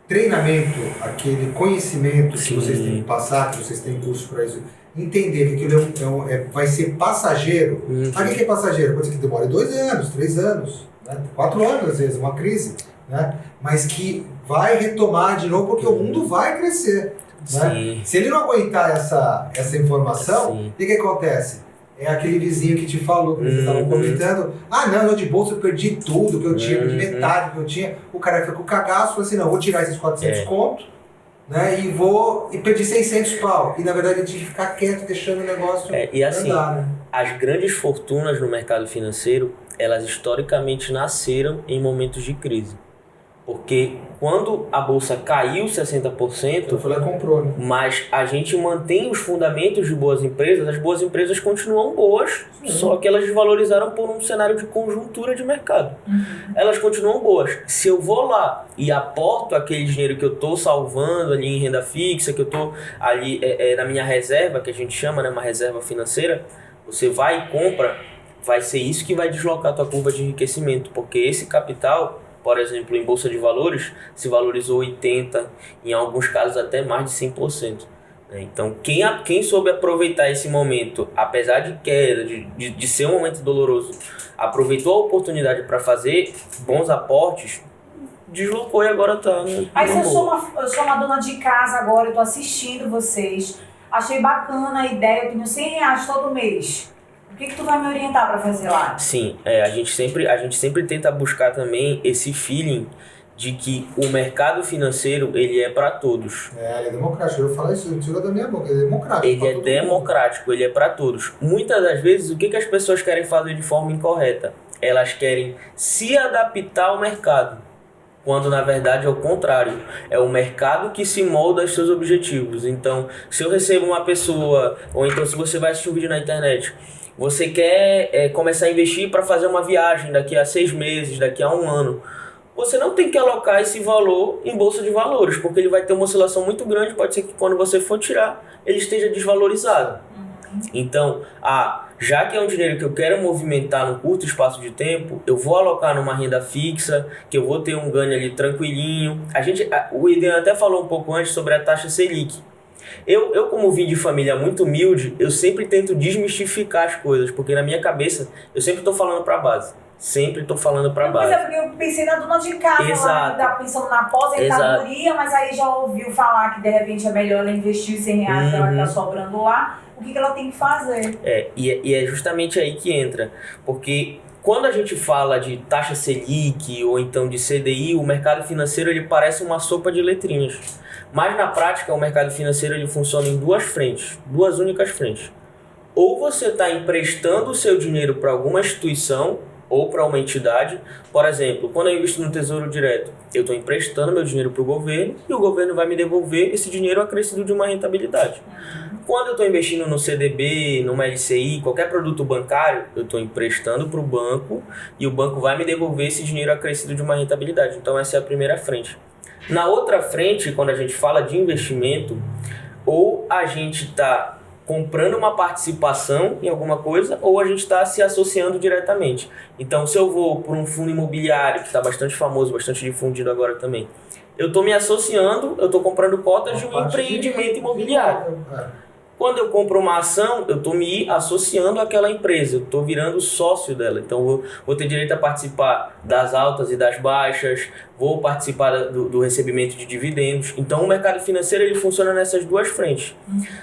treinamento, aquele conhecimento que vocês têm que passar, que vocês têm curso para isso, entender que aquilo vai ser passageiro. Sabe o que é passageiro? Pode ser que demore 2 anos, 3 anos, né? 4 anos às vezes, uma crise, né? Mas que vai retomar de novo porque o mundo vai crescer. Né? Se ele não aguentar essa informação, o que acontece? É aquele vizinho que te falou, que vocês estavam comentando. Ah, não, eu de bolsa eu perdi tudo que eu tinha, perdi metade que eu tinha. O cara fica com o cagaço, falou assim, não, vou tirar esses 400 conto, né, e perdi 600 pau. E na verdade ele tinha que ficar quieto, deixando o negócio e assim, andar, né? As grandes fortunas no mercado financeiro, elas historicamente nasceram em momentos de crise. Porque quando a bolsa caiu 60%, Então foi lá e comprou, né? Mas a gente mantém os fundamentos de boas empresas, as boas empresas continuam boas, só que elas desvalorizaram por um cenário de conjuntura de mercado. Elas continuam boas. Se eu vou lá e aporto aquele dinheiro que eu estou salvando ali em renda fixa, que eu estou ali na minha reserva, que a gente chama, né, uma reserva financeira, você vai e compra, vai ser isso que vai deslocar a tua curva de enriquecimento, porque esse capital, por exemplo, em bolsa de valores, se valorizou 80%, em alguns casos até mais de 100%. Então, quem soube aproveitar esse momento, apesar de queda, de ser um momento doloroso, aproveitou a oportunidade para fazer bons aportes, deslocou e agora está... Mas eu sou uma dona de casa agora, eu estou assistindo vocês, achei bacana a ideia, eu tenho R$100 todo mês. O que tu vai me orientar para fazer lá? Sim, a gente sempre tenta buscar também esse feeling de que o mercado financeiro, ele é para todos. Ele é democrático, eu falo isso, tira da minha boca, ele é democrático. Ele é democrático, ele é para todos. Muitas das vezes, o que as pessoas querem fazer de forma incorreta? Elas querem se adaptar ao mercado, quando na verdade é o contrário. É o mercado que se molda aos seus objetivos. Então, se eu recebo uma pessoa, ou então se você vai assistir um vídeo na internet, você quer começar a investir para fazer uma viagem daqui a 6 meses, daqui a 1 ano. você não tem que alocar esse valor em bolsa de valores, porque ele vai ter uma oscilação muito grande, pode ser que quando você for tirar, ele esteja desvalorizado. Então, já que é um dinheiro que eu quero movimentar no curto espaço de tempo, eu vou alocar numa renda fixa, que eu vou ter um ganho ali tranquilinho. O Iden até falou um pouco antes sobre a taxa Selic. Eu como vim de família muito humilde, eu sempre tento desmistificar as coisas, porque na minha cabeça eu sempre estou falando para a base. Sempre estou falando para a base. Pois é, porque eu pensei na dona de casa Exato. lá, que tá pensando na aposentadoria, mas aí já ouviu falar que de repente é melhor ela investir R$100 que ela tá sobrando lá. O que ela tem que fazer? E é justamente aí que entra, porque quando a gente fala de taxa Selic ou então de CDI, o mercado financeiro ele parece uma sopa de letrinhas. Mas na prática o mercado financeiro ele funciona em duas frentes, duas únicas frentes. Ou você está emprestando o seu dinheiro para alguma instituição ou para uma entidade. Por exemplo, quando eu invisto no Tesouro Direto, eu estou emprestando meu dinheiro para o governo e o governo vai me devolver esse dinheiro acrescido de uma rentabilidade. Quando eu estou investindo no CDB, numa LCI, qualquer produto bancário, eu estou emprestando para o banco e o banco vai me devolver esse dinheiro acrescido de uma rentabilidade. Então essa é a primeira frente. Na outra frente, quando a gente fala de investimento, ou a gente está comprando uma participação em alguma coisa, ou a gente está se associando diretamente. Então, se eu vou por um fundo imobiliário, que está bastante famoso, bastante difundido agora também, eu estou me associando, eu estou comprando cotas de um empreendimento imobiliário. Quando eu compro uma ação, eu estou me associando àquela empresa, eu estou virando sócio dela. Então, vou ter direito a participar das altas e das baixas, vou participar do recebimento de dividendos. Então, o mercado financeiro ele funciona nessas duas frentes.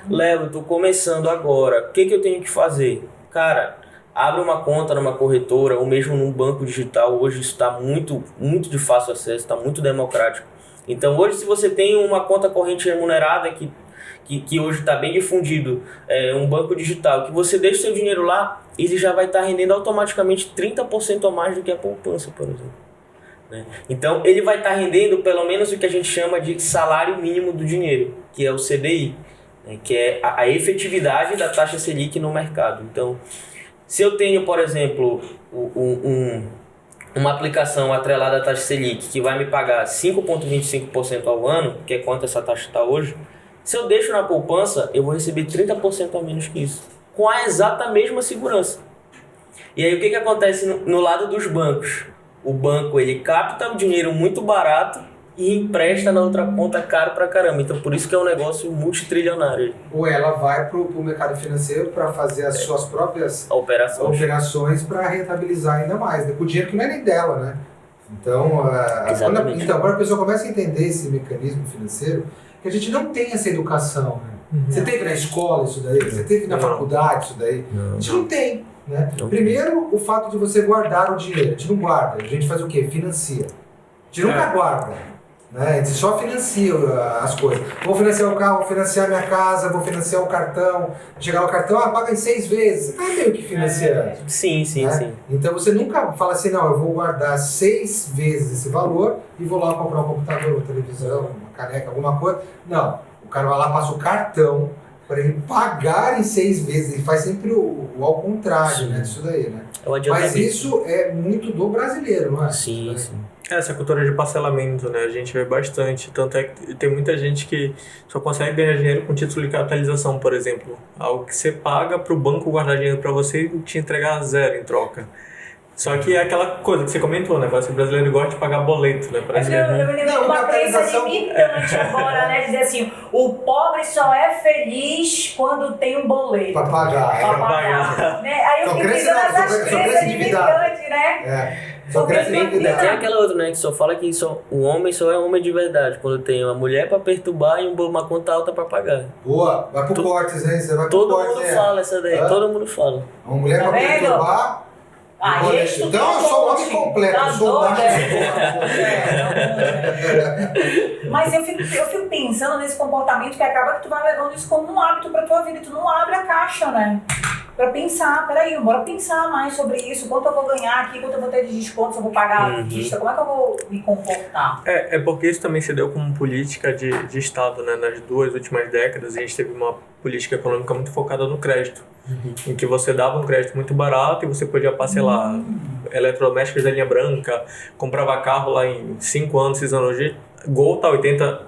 Léo, eu estou começando agora, o que eu tenho que fazer? Cara, abre uma conta numa corretora ou mesmo num banco digital. Hoje isso está muito, muito de fácil acesso, está muito democrático. Então, hoje, se você tem uma conta corrente remunerada que hoje está bem difundido, um banco digital, que você deixa o seu dinheiro lá, ele já vai estar rendendo automaticamente 30% a mais do que a poupança, por exemplo. Né? Então, ele vai estar rendendo pelo menos o que a gente chama de salário mínimo do dinheiro, que é o CDI, né? Que é a efetividade da taxa Selic no mercado. Então, se eu tenho, por exemplo, uma aplicação atrelada à taxa Selic que vai me pagar 5,25% ao ano, que é quanto essa taxa está hoje, se eu deixo na poupança, eu vou receber 30% a menos que isso, com a exata mesma segurança. E aí o que acontece no lado dos bancos? O banco ele capta o dinheiro muito barato e empresta na outra ponta caro pra caramba. Então por isso que é um negócio multitrilionário. Ou ela vai pro mercado financeiro para fazer as suas próprias operações para rentabilizar ainda mais, né? Com o dinheiro que não é nem dela, né? Então, quando a pessoa começa a entender esse mecanismo financeiro, que a gente não tem essa educação, né? Você teve na escola isso daí? Você teve na faculdade isso daí? A gente não tem, né? Primeiro, o fato de você guardar o dinheiro. A gente não guarda, a gente faz o quê? Financia. A gente nunca guarda, né? A gente só financia as coisas. Vou financiar o carro, vou financiar minha casa, vou financiar o cartão. Chegar no cartão, paga em 6 vezes. Você tá meio que financiando. Sim. Então você nunca fala assim, não, eu vou guardar 6 vezes esse valor e vou lá comprar um computador, uma televisão, uma caneca, alguma coisa. Não, o cara vai lá, passa o cartão para ele pagar em 6 vezes. Ele faz sempre o ao contrário, né, disso daí, né? Mas isso é muito do brasileiro, não é? Sim. Essa cultura de parcelamento, né? A gente vê bastante. Tanto é que tem muita gente que só consegue ganhar dinheiro com título de capitalização, por exemplo. Algo que você paga para o banco guardar dinheiro para você e te entregar 0 em troca. Só que é aquela coisa que você comentou, né? Parece que o brasileiro gosta de pagar boleto, né? Parece que eu me lembro de uma crença limitante agora, né? Dizer assim, o pobre só é feliz quando tem um boleto. Para pagar. Né? Aí eu fiquei pensando nessas crenças limitantes, né? Tem aquela outra, né? Que só fala que o homem só é homem de verdade quando tem uma mulher pra perturbar e uma conta alta pra pagar. Boa, vai pro cortes, hein? Você vai pro todo mundo fala essa daí, todo mundo fala. Uma mulher pra perturbar. Então eu sou o homem completo, eu sou o macho. Mas eu fico pensando nesse comportamento que acaba que tu vai levando isso como um hábito pra tua vida e tu não abre a caixa, né? Pra pensar, peraí, bora pensar mais sobre isso, quanto eu vou ganhar aqui, quanto eu vou ter de desconto, se eu vou pagar a vista, como é que eu vou me comportar? É porque isso também se deu como política de Estado, né? Nas 2 últimas décadas a gente teve uma política econômica muito focada no crédito, em que você dava um crédito muito barato e você podia parcelar eletrodomésticos da linha branca, comprava carro lá em 5 anos, 6 anos. Hoje, Gol tá 80,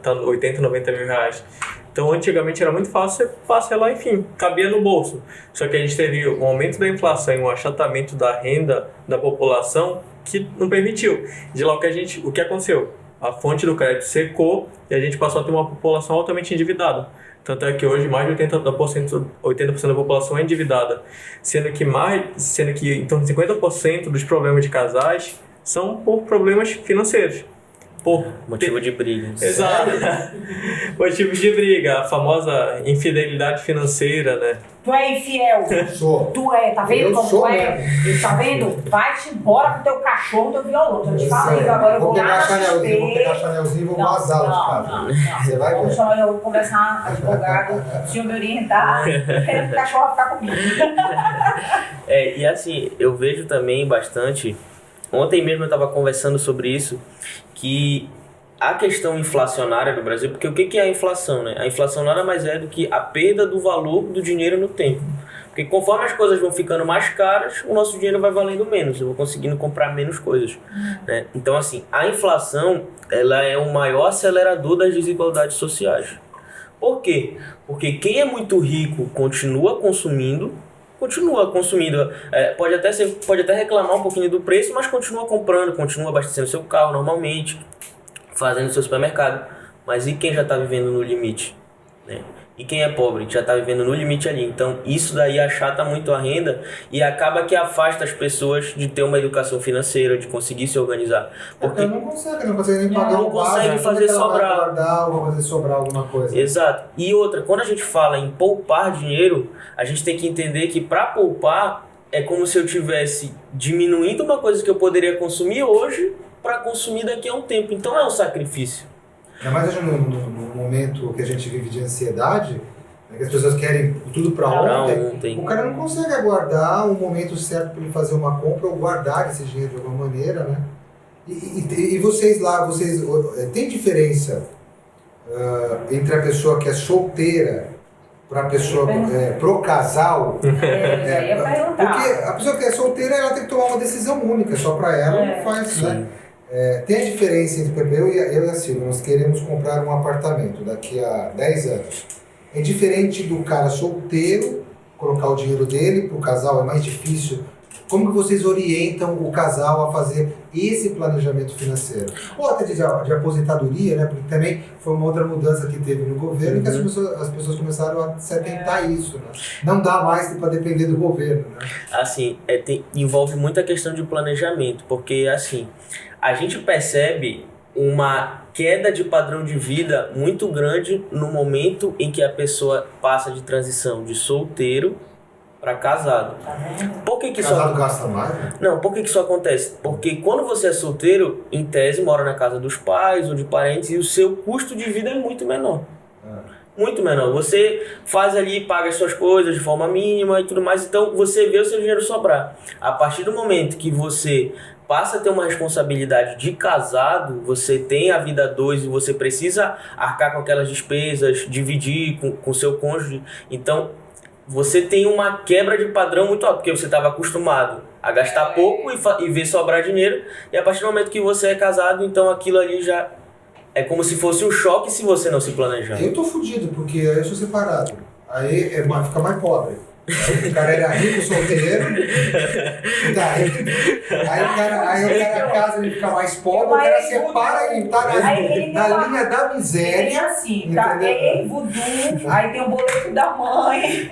90 mil reais. Então, antigamente era muito fácil você parcelar, enfim, cabia no bolso. Só que a gente teve um aumento da inflação e um achatamento da renda da população que não permitiu. De lá o que aconteceu? A fonte do crédito secou e a gente passou a ter uma população altamente endividada. Tanto é que hoje mais de 80% da população é endividada, sendo que em torno de 50% dos problemas de casais são por problemas financeiros. Motivo de briga. Exato. Motivo de briga, a famosa infidelidade financeira, né? Tu é infiel. Sou. Tu é, tá vendo Eu como sou tu é? Tá vendo? Vai-te embora com teu cachorro, teu violão. Eu te falei, agora eu vou lá assistir. Vou pegar chanelzinho e vou vazá-lo de casa. Você vai ver. Eu vou conversar, advogado, o senhor me orientar, querendo que o cachorro ficar comigo. E assim, eu vejo também bastante. Ontem mesmo eu estava conversando sobre isso, que a questão inflacionária do Brasil, porque o que é a inflação, né? A inflação nada mais é do que a perda do valor do dinheiro no tempo. Porque conforme as coisas vão ficando mais caras, o nosso dinheiro vai valendo menos, eu vou conseguindo comprar menos coisas, né? Então, assim, a inflação, ela é o maior acelerador das desigualdades sociais. Por quê? Porque quem é muito rico continua consumindo, pode até reclamar um pouquinho do preço, mas continua comprando, continua abastecendo seu carro normalmente, fazendo seu supermercado. Mas e quem já está vivendo no limite, né? E quem é pobre, já está vivendo no limite ali. Então isso daí achata muito a renda e acaba que afasta as pessoas de ter uma educação financeira, de conseguir se organizar. Porque não consegue nem pagar o básico. Consegue fazer sobrar. Guardar ou fazer sobrar alguma coisa. Exato. E outra, quando a gente fala em poupar dinheiro, a gente tem que entender que para poupar é como se eu tivesse diminuindo uma coisa que eu poderia consumir hoje para consumir daqui a um tempo. Então é um sacrifício. Ainda mais no momento que a gente vive de ansiedade, né, que as pessoas querem tudo para ontem, o cara não consegue aguardar um momento certo para ele fazer uma compra ou guardar esse dinheiro de alguma maneira, né? E vocês lá, tem diferença entre a pessoa que é solteira para a pessoa, pro casal? Porque a pessoa que é solteira, ela tem que tomar uma decisão única, só para ela não faz, né? Tem a diferença entre o Pepe, eu e a Silvia, nós queremos comprar um apartamento daqui a 10 anos. É diferente do cara solteiro, colocar o dinheiro dele, para o casal é mais difícil. Como que vocês orientam o casal a fazer esse planejamento financeiro? Ou até de aposentadoria, né? Porque também foi uma outra mudança que teve no governo, que as pessoas começaram a se atentar a isso, né? Não dá mais para depender do governo, né? Assim, envolve muita questão de planejamento, porque assim, a gente percebe uma queda de padrão de vida muito grande no momento em que a pessoa passa de transição de solteiro para casado. Por que casado gasta mais? Né? Não, por que isso acontece? Porque quando você é solteiro, em tese, mora na casa dos pais ou de parentes e o seu custo de vida é muito menor. Muito menor. Você faz ali, paga as suas coisas de forma mínima e tudo mais, então você vê o seu dinheiro sobrar. A partir do momento que você passa a ter uma responsabilidade de casado, você tem a vida a dois e você precisa arcar com aquelas despesas, dividir com seu cônjuge. Então, você tem uma quebra de padrão muito alta, porque você estava acostumado a gastar pouco e ver sobrar dinheiro, e a partir do momento que você é casado, então aquilo ali já é como se fosse um choque se você não se planejar. Eu tô fudido, porque aí eu sou separado. Aí fica mais pobre. Aí o cara era rico, solteiro. Aí o cara casa, ele fica mais pobre, o cara separa e tá na linha da miséria. Tem assim, tá? Tem voodoo, aí tem o boleto da mãe.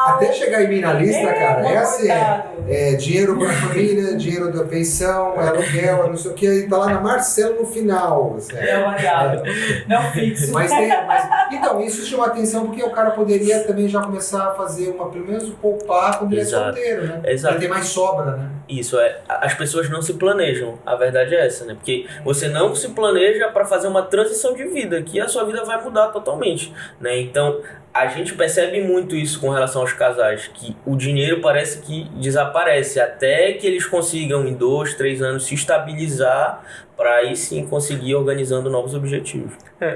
Até chegar em mim na lista, cara, é assim: dinheiro pra família, dinheiro da pensão, aluguel, não sei o que, aí tá lá na Marcelo no final. Não fixo. Então, isso chama atenção porque o cara poderia também já começar a fazer pelo menos poupar quando ele é solteiro, né? Exato. Ele tem mais sobra, né? Isso, as pessoas não se planejam, a verdade é essa, né? Porque você não se planeja para fazer uma transição de vida, que a sua vida vai mudar totalmente, né? Então, a gente percebe muito isso com relação aos casais, que o dinheiro parece que desaparece, até que eles consigam em 2, 3 anos se estabilizar, para aí sim conseguir organizando novos objetivos.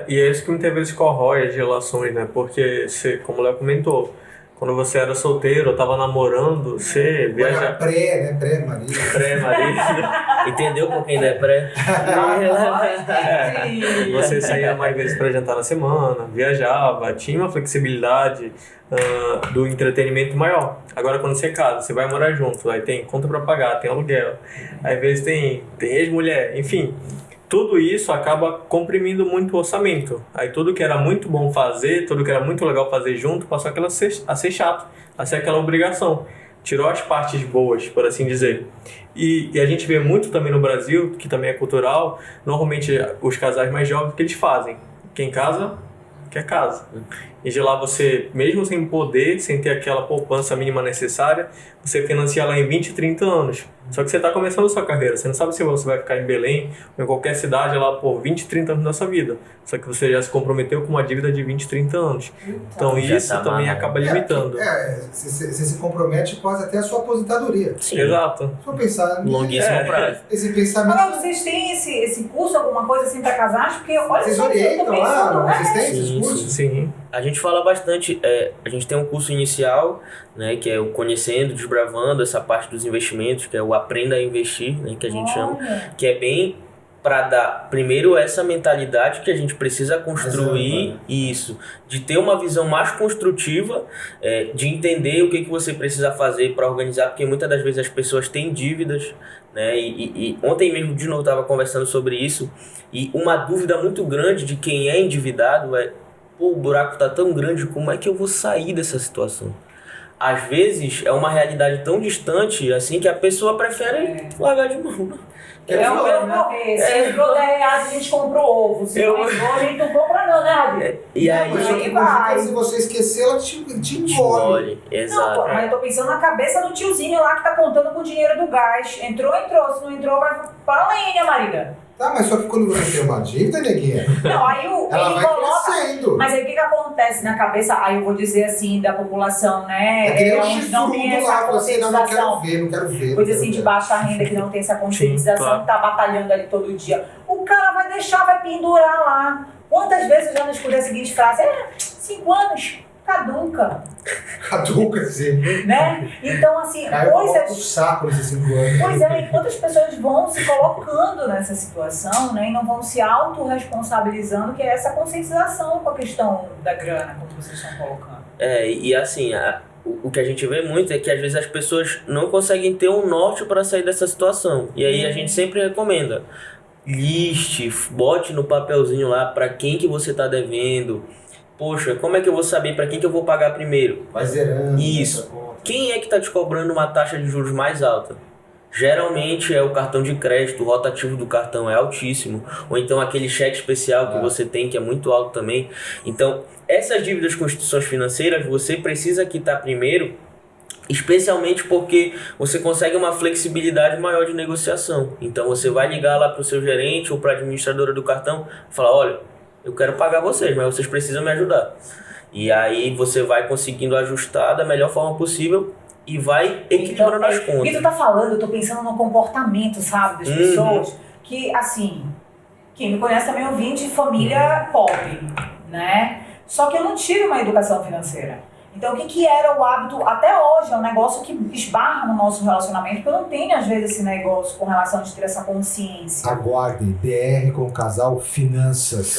E é isso que muitas vezes corrói as relações, né? Porque, como o Léo comentou, Quando você era solteiro, ou tava namorando, você viaja... Pré-marido. Pré-marido. Entendeu por quem ainda é pré? Você saía mais vezes para jantar na semana, viajava, tinha uma flexibilidade do entretenimento maior. Agora quando você casa, você vai morar junto, aí tem conta para pagar, tem aluguel, aí às vezes tem ex-mulher, enfim. Tudo isso acaba comprimindo muito o orçamento. Aí tudo que era muito bom fazer, tudo que era muito legal fazer junto, passou a ser chato, a ser aquela obrigação. Tirou as partes boas, por assim dizer. E a gente vê muito também no Brasil, que também é cultural, normalmente os casais mais jovens, o que eles fazem? Quem casa, quer casa. E de lá você, mesmo sem poder, sem ter aquela poupança mínima necessária, você financia lá em 20, 30 anos. Só que você está começando a sua carreira, você não sabe se você vai ficar em Belém ou em qualquer cidade lá por 20, 30 anos da sua vida. Só que você já se comprometeu com uma dívida de 20, 30 anos. Então isso também acaba limitando. Você se compromete quase até a sua aposentadoria. Sim. Exato. Se for pensar... Longuíssimo prazo. Esse pensamento... Agora, vocês têm esse curso, alguma coisa assim para casar? Porque olha Vocês só, eu tô orientam lá? pensando, Vocês têm esses Sim, cursos? Sim. A gente fala bastante, a gente tem um curso inicial, né, que é o Conhecendo, Desbravando, essa parte dos investimentos, que é o Aprenda a Investir, né, que a gente chama, que é bem para dar, primeiro, essa mentalidade que a gente precisa construir, isso, de ter uma visão mais construtiva, de entender o que você precisa fazer para organizar, porque muitas das vezes as pessoas têm dívidas, né, e ontem mesmo, de novo, estava conversando sobre isso, e uma dúvida muito grande de quem é endividado é: pô, o buraco tá tão grande, como é que eu vou sair dessa situação? Às vezes é uma realidade tão distante assim que a pessoa prefere largar de mão. Se entrou 10 reais, a gente compra o ovo. Se não entrou, a gente não compra não, né, Rabi? E aí vai. Se você esquecer, ela te engole. Exato. Não, mas eu tô pensando na cabeça do tiozinho lá que tá contando com o dinheiro do gás. Entrou. Se não entrou, vai pra lenha, Marília. Tá, mas só que quando você tem uma dívida, neguinha, Não, aí ela ele vai coloca... crescendo. Mas aí o que acontece na cabeça, aí eu vou dizer assim, da população, né? É que nem o onde não tem chifrudo essa lá, você não quero conscientização. ver, não quero ver. Coisa assim de baixa renda que não tem essa conscientização, claro. que tá batalhando ali todo dia. O cara vai deixar, vai pendurar lá. Quantas vezes eu já não escutei a seguinte frase? 5 anos, caduca, Caduca, assim. né? Então, assim, Caiu o saco nesses 5 anos. Pois é, e quantas pessoas vão se colocando nessa situação, né? E não vão se autorresponsabilizando, que é essa conscientização com a questão da grana, como vocês estão colocando. E assim, o que a gente vê muito é que às vezes as pessoas não conseguem ter um norte para sair dessa situação. E aí a gente sempre recomenda: liste, bote no papelzinho lá para quem que você está devendo. Poxa, como é que eu vou saber para quem que eu vou pagar primeiro? Vai zerando. Isso. Quem é que está te cobrando uma taxa de juros mais alta? Geralmente é o cartão de crédito, o rotativo do cartão é altíssimo. Ou então aquele cheque especial que você tem, que é muito alto também. Então, essas dívidas com instituições financeiras, você precisa quitar primeiro, especialmente porque você consegue uma flexibilidade maior de negociação. Então, você vai ligar lá para o seu gerente ou para a administradora do cartão e falar: olha, eu quero pagar vocês, mas vocês precisam me ajudar. E aí você vai conseguindo ajustar da melhor forma possível e vai equilibrando as contas. O que tu tá falando, eu tô pensando no comportamento, sabe, das pessoas. Que, assim, quem me conhece também, eu vim de família pobre, né? Só que eu não tive uma educação financeira. Então, o que era o hábito? Até hoje é um negócio que esbarra no nosso relacionamento, porque eu não tenho, às vezes, esse negócio com relação de ter essa consciência. Aguarde, BR com o casal Finanças.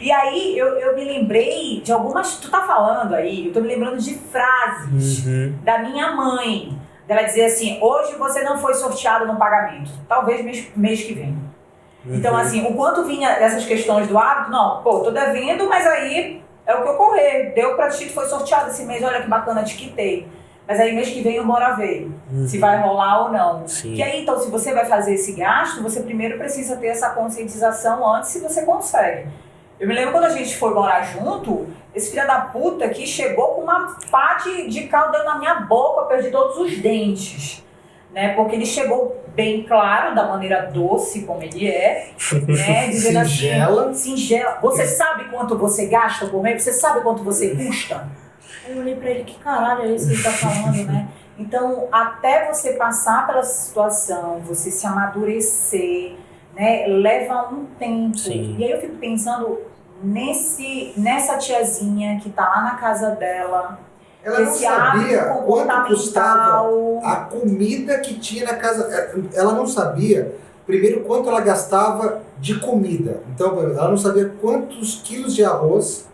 E aí, eu me lembrei de algumas... Tu tá falando aí, eu tô me lembrando de frases da minha mãe. Dela dizer assim: hoje você não foi sorteado no pagamento. Talvez mês que vem. Então, assim, o quanto vinha dessas questões do hábito? Não, pô, tô devendo, mas aí... é o que ocorrer. Deu pra ti, foi sorteado esse mês, olha que bacana, te quitei. Mas aí mês que vem o bora ver se vai rolar ou não. Sim. Que aí, então, se você vai fazer esse gasto, você primeiro precisa ter essa conscientização antes, se você consegue. Eu me lembro quando a gente foi morar junto, esse filho da puta aqui chegou com uma pá de caldo dentro na minha boca, eu perdi todos os dentes. Né? Porque ele chegou bem claro, da maneira doce como ele é, né? Dizendo Singela. assim, singela. Você sabe quanto você gasta por mês? Você sabe quanto você custa? Eu olhei pra ele: que caralho é isso que ele tá falando, né? Então, até você passar pela situação, você se amadurecer, né? Leva um tempo. Sim. E aí eu fico pensando nessa tiazinha que tá lá na casa dela. Ela não Esse hábito sabia quanto custava comportamental. a comida que tinha na casa. Ela não sabia, primeiro, quanto ela gastava de comida. Então, ela não sabia quantos quilos de arroz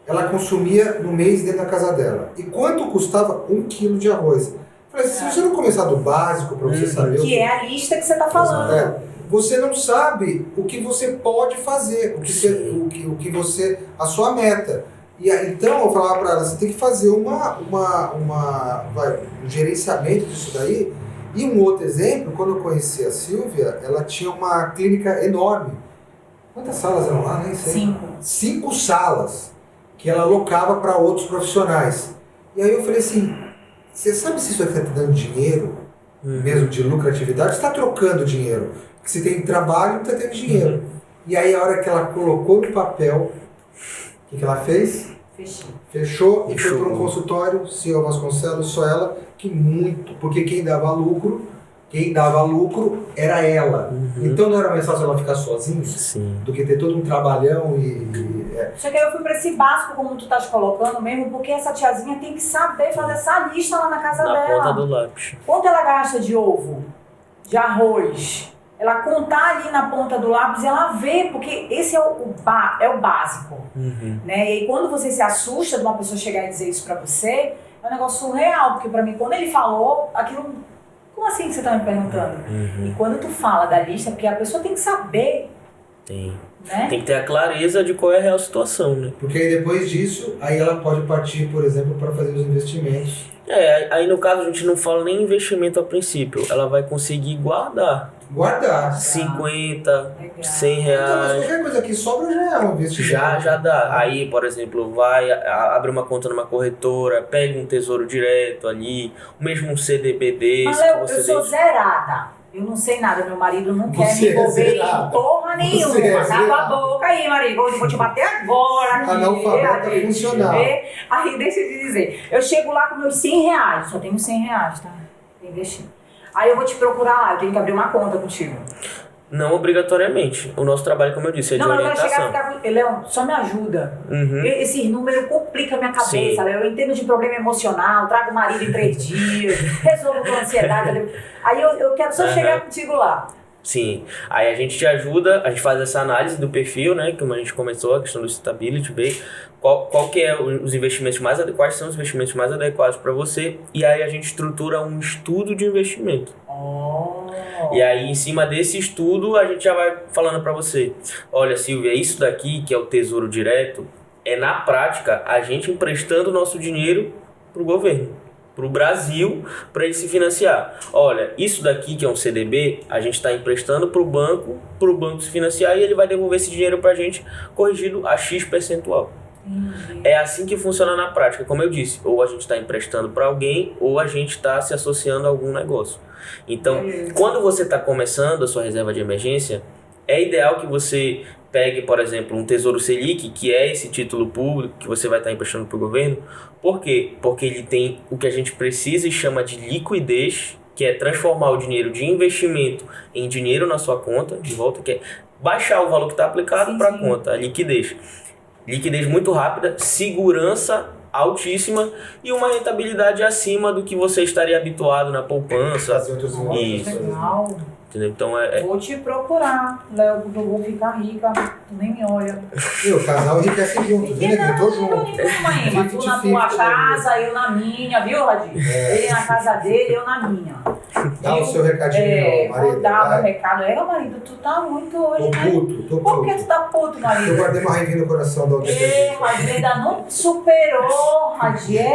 ela consumia no mês dentro da casa dela. E quanto custava 1 quilo de arroz. Eu falei, se você não começar do básico para você saber Que é a lista que você tá falando. você não sabe o que você pode fazer, o que você, a sua meta. E então eu falava para ela, você tem que fazer um gerenciamento disso daí. E um outro exemplo, quando eu conheci a Silvia, ela tinha uma clínica enorme. Quantas salas eram lá? Nem sei. 5. 5 salas que ela alocava para outros profissionais. E aí eu falei assim, você sabe se isso aqui está te dando dinheiro, mesmo de lucratividade? Você está trocando dinheiro. Porque você tem trabalho e está tendo dinheiro. E aí a hora que ela colocou no papel, o que ela fez? Fechou e foi para um consultório, CEO Vasconcelos, só ela, porque quem dava lucro era ela. Então não era mais fácil ela ficar sozinha do que ter todo um trabalhão Só que aí eu fui pra esse básico, como tu estás colocando mesmo, porque essa tiazinha tem que saber fazer essa lista lá na casa dela. Na ponta do lápis. Quanto ela gasta de ovo, de arroz, ela contar ali na ponta do lápis e ela vê, porque esse é o básico. Né? E aí quando você se assusta de uma pessoa chegar e dizer isso pra você, é um negócio surreal, porque pra mim, quando ele falou, aquilo... Como assim que você tá me perguntando? E quando tu fala da lista, porque a pessoa tem que saber. Né? Tem que ter a clareza de qual é a real situação, né? Porque aí depois disso, aí ela pode partir, por exemplo, para fazer os investimentos. Aí no caso a gente não fala nem investimento a princípio, ela vai conseguir guardar 50, 100 Então, mas reais. qualquer coisa que sobra já é um investimento. Já dá. Aí, por exemplo, abre uma conta numa corretora, pega um tesouro direto ali, mesmo um CDB desse. Mas eu sou zerada. Eu não sei nada, meu marido não quer Você me envolver zerada. em porra nenhuma. Você Cala a zerada. boca aí, marido. Vou te bater agora. Aqui, Analfabeta funcional. Aí deixa eu te dizer. Eu chego lá com meus 100 reais. Só tenho 100 reais, tá? Pra investir. Aí eu vou te procurar lá. Eu tenho que abrir uma conta contigo. Não obrigatoriamente. O nosso trabalho, como eu disse, é de Não, eu quero orientação. chegar e ficar com... Leão, só me ajuda. Esses números complicam a minha cabeça, Sim. Leão. Eu entendo de problema emocional, trago o marido em 3 dias, resolvo com ansiedade. Aí eu quero só chegar contigo lá. Sim, aí a gente te ajuda, a gente faz essa análise do perfil, né, como a gente começou, a questão do stability, ver qual que é os investimentos mais adequados, quais são os investimentos mais adequados para você, e aí a gente estrutura um estudo de investimento. E aí, em cima desse estudo, a gente já vai falando para você, olha, Silvia, isso daqui, que é o Tesouro Direto, é na prática a gente emprestando o nosso dinheiro pro governo, pro Brasil, para ele se financiar. Olha, isso daqui que é um CDB, a gente está emprestando pro banco se financiar e ele vai devolver esse dinheiro pra gente corrigido a X percentual. É assim que funciona na prática, como eu disse, ou a gente está emprestando para alguém ou a gente está se associando a algum negócio. Então, quando você está começando a sua reserva de emergência, é ideal que você pegue, por exemplo, um Tesouro Selic, que é esse título público que você vai estar emprestando para o governo. Por quê? Porque ele tem o que a gente precisa e chama de liquidez, que é transformar o dinheiro de investimento em dinheiro na sua conta, de volta, que é baixar o valor que está aplicado para a conta, a liquidez. Liquidez muito rápida, segurança altíssima e uma rentabilidade acima do que você estaria habituado na poupança. Fazer outros Isso. Legal. Entendeu? Então Vou te procurar, Léo, porque eu vou ficar rica. Tu nem me olha. E o casal enriquece junto, viu? Eu tô junto. Mas tu na tua casa, eu na minha, viu, Radir? Ele na casa dele, eu na minha. Dá o seu recadinho, marido. Vou dar vai. meu recado. Marido, tu tá muito hoje, Tô né? puto. Por que tu tá puto, Eu marido? guardei uma raivinha no coração da outra vez. Radir, ainda não superou, Radir.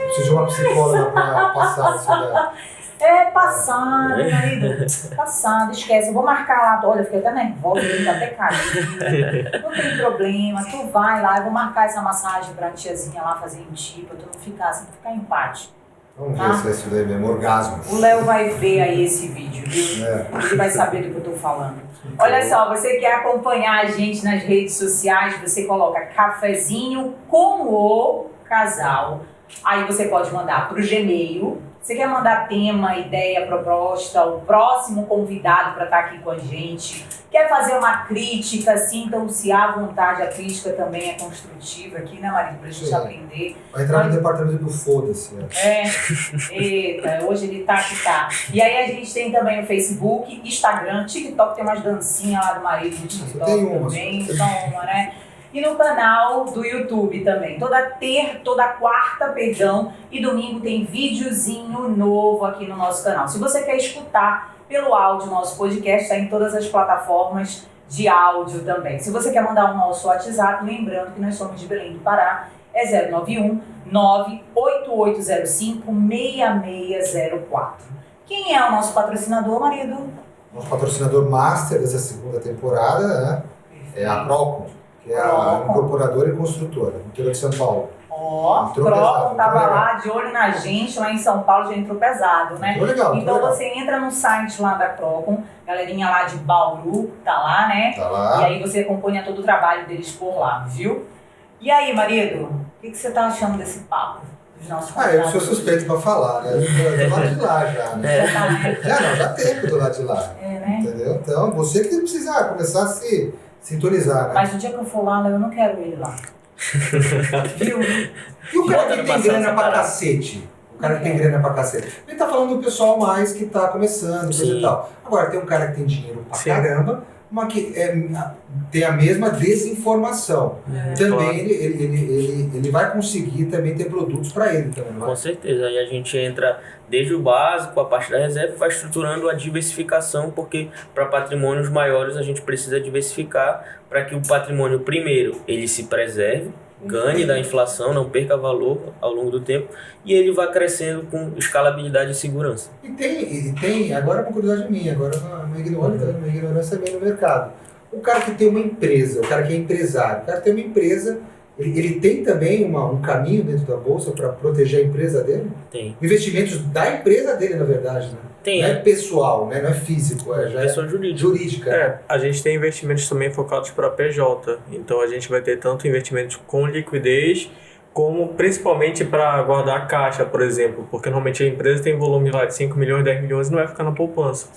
Preciso de uma psicóloga pra passar isso daí. Passado, marido. Passado, esquece. Eu vou marcar lá. Olha, eu fiquei até nervosa, eu até caí. Não tem problema, tu vai lá. Eu vou marcar essa massagem pra tiazinha lá fazer em ti, pra tu não ficar assim, ficar em empate. Vamos ver se é isso daí mesmo, orgasmo. O Léo vai ver aí esse vídeo, viu? Ele vai saber do que eu tô falando. Olha só, você quer acompanhar a gente nas redes sociais, você coloca Cafezinho com o Casal. Aí você pode mandar pro Gmail, Você quer mandar tema, ideia, proposta, o próximo convidado para estar aqui com a gente? Quer fazer uma crítica? Sintam-se à vontade. A crítica também é construtiva aqui, né, marido? Pra gente aprender. Vai entrar no departamento do foda-se. Né? Eita, hoje ele tá que tá. E aí a gente tem também o Facebook, Instagram, TikTok, tem umas dancinhas lá do marido no TikTok também, só uma, né? E no canal do YouTube também. Toda quarta, perdão, e domingo tem videozinho novo aqui no nosso canal. Se você quer escutar pelo áudio, nosso podcast está em todas as plataformas de áudio também. Se você quer mandar o nosso WhatsApp, lembrando que nós somos de Belém do Pará, é 091 98805 6604. Quem é o nosso patrocinador, marido? Nosso patrocinador master dessa segunda temporada, né? É a Procon, que é a incorporadora e construtora, interior de São Paulo. Ó, Procon tava lá de olho na gente, lá em São Paulo já entrou pesado, né? Legal, então legal. Você entra no site lá da Procon, galerinha lá de Bauru, tá lá, né? Tá lá. E aí você acompanha todo o trabalho deles por lá, viu? E aí, marido, o que você tá achando desse papo? Dos nossos Eu sou suspeito pra falar, né? Eu tô lá de lá já, né? Já tem que eu tô lá de lá. Né? Entendeu? Então, você que precisa começar a se sintonizar, né? Mas no dia que eu for lá, eu não quero ele lá. Viu? E o cara que tem grana pra cacete? O cara que tem grana pra cacete. Ele tá falando do pessoal mais que tá começando, coisa e tal. Agora, tem um cara que tem dinheiro pra caramba, mas que tem a mesma desinformação. Também ele vai conseguir também ter produtos para ele também. Com certeza. Aí a gente entra desde o básico, a parte da reserva, vai estruturando a diversificação, porque para patrimônios maiores a gente precisa diversificar para que o patrimônio, primeiro, ele se preserve, ganhe da inflação, não perca valor ao longo do tempo, e ele vai crescendo com escalabilidade e segurança. E tem agora uma curiosidade minha, agora uma ignorância bem no mercado. O cara que tem uma empresa, o cara que é empresário, o cara que tem uma empresa, ele tem também um caminho dentro da bolsa para proteger a empresa dele? Tem. Investimentos da empresa dele, na verdade, né? Tem. Não é pessoal, né? Não é físico, já pessoa jurídica. A gente tem investimentos também focados para PJ, então a gente vai ter tanto investimentos com liquidez, como principalmente para guardar caixa, por exemplo, porque normalmente a empresa tem volume lá de 5 milhões, 10 milhões e não vai ficar na poupança.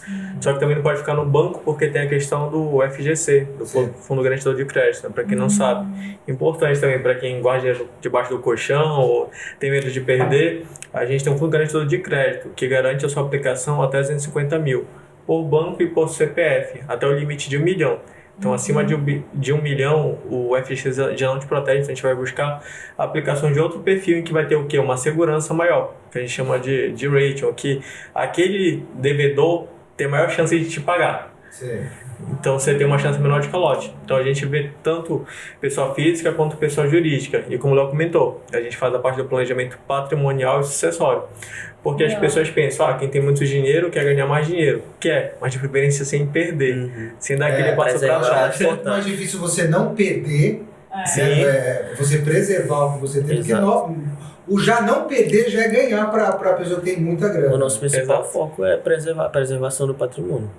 Só que também não pode ficar no banco porque tem a questão do FGC, do Fundo Garantidor de Crédito, né? Para quem não sabe. Importante também para quem guarda dinheiro debaixo do colchão ou tem medo de perder, a gente tem um Fundo Garantidor de Crédito que garante a sua aplicação até 250 mil por banco e por CPF, até o limite de 1 milhão. Então, acima de 1 milhão, o FGC já não te protege, então a gente vai buscar a aplicação de outro perfil em que vai ter o quê? Uma segurança maior, que a gente chama de rating, que aquele devedor tem maior chance de te pagar. Sim. Então, você tem uma chance menor de calote. Então, a gente vê tanto pessoa física quanto pessoa jurídica. E como o Léo comentou, a gente faz a parte do planejamento patrimonial e sucessório. Porque as pessoas pensam, quem tem muito dinheiro quer ganhar mais dinheiro. Quer, mas de preferência sem perder. Sem dar aquele passo para trás. É muito mais difícil você não perder, você preservar o que você tem, porque o já não perder já é ganhar para a pessoa que tem muita grana. O nosso principal foco é a preservação do patrimônio.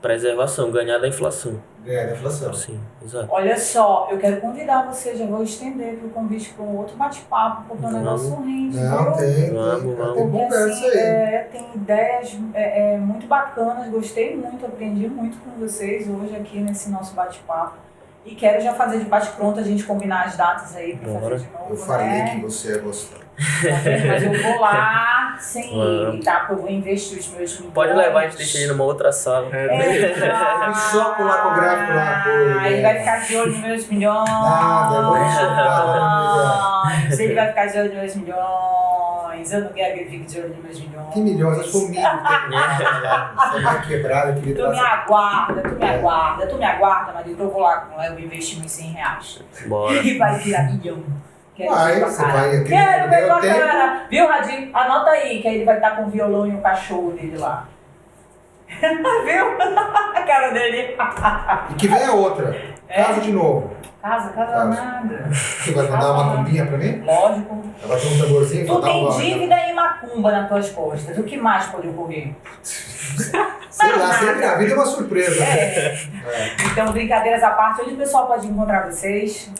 Preservação, ganhar da inflação. Ganhar da inflação. Sim, exato. Olha só, eu quero convidar você, já vou estender o convite para um outro bate-papo, porque o negócio rende. Não, tem conversa aí. Tem ideias muito bacanas, gostei muito, aprendi muito com vocês hoje aqui nesse nosso bate-papo. E quero já fazer de bate-pronto, a gente combinar as datas aí para fazer de novo. Eu falei que você ia gostar. Mas eu vou lá sem ele, tá? Porque eu vou investir os meus milhões. Pode levar, a gente deixa ele numa outra sala. Me choco lá com o gráfico lá. Ele vai ficar de olho nos meus milhões. Nada, eu vou me chocar. Ele vai ficar de olho nos meus milhões. Eu não quero que ele fique de olho nos meus milhões. Que milhões? Acho que foi 1.000. Você vai quebrar aquele Tu me aguarda, marido, que eu vou lá com o investir uns R$100. Bora. E vai virar milhão. Você vai Quero ver tua cara. Viu, Radinho? Anota aí, que aí ele vai estar com o violão e o cachorro dele lá. Viu? A cara dele. E que vem a outra. Casa de novo. Casa nada. Você vai mandar uma macumbinha pra mim? Lógico. Vai ter um tamborzinho? Tu tem dívida e macumba nas tuas costas. O que mais pode ocorrer? Sei lá, sempre a vida é uma surpresa. Então, brincadeiras à parte, onde o pessoal pode encontrar vocês?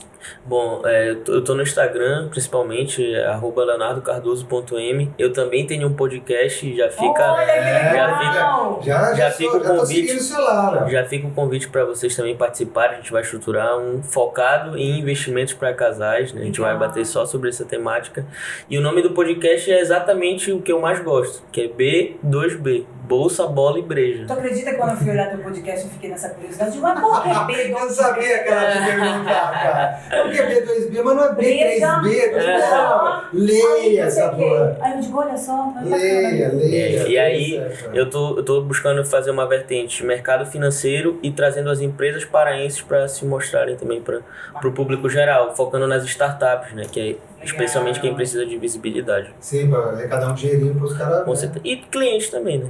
Bom, eu tô no Instagram, principalmente, @leonardocardoso.m. Eu também tenho um podcast, já fica... Olha que legal! Já fica o tô convite. seguindo o celular. Já fica o convite para vocês também participarem. A gente vai estruturar um focado em investimentos para casais, né? A gente vai bater só sobre essa temática. E o nome do podcast é exatamente o que eu mais gosto, que é B2B, Bolsa, Bola e Breja. Tu acredita que quando eu fui olhar teu podcast eu fiquei nessa curiosidade? Mas por que B2B? Eu sabia que ela ia perguntar, cara. Por que B2B? Mas não é B3B. Leia essa porra. Aí eu digo, olha só. Leia. E aí, eu tô buscando fazer uma vertente mercado financeiro e trazendo as empresas paraenses para se mostrarem também para o público geral, focando nas startups, né? Que é especialmente quem precisa de visibilidade. Sim, para arrecadar um dinheirinho para os caras. Com certeza. E clientes também, né?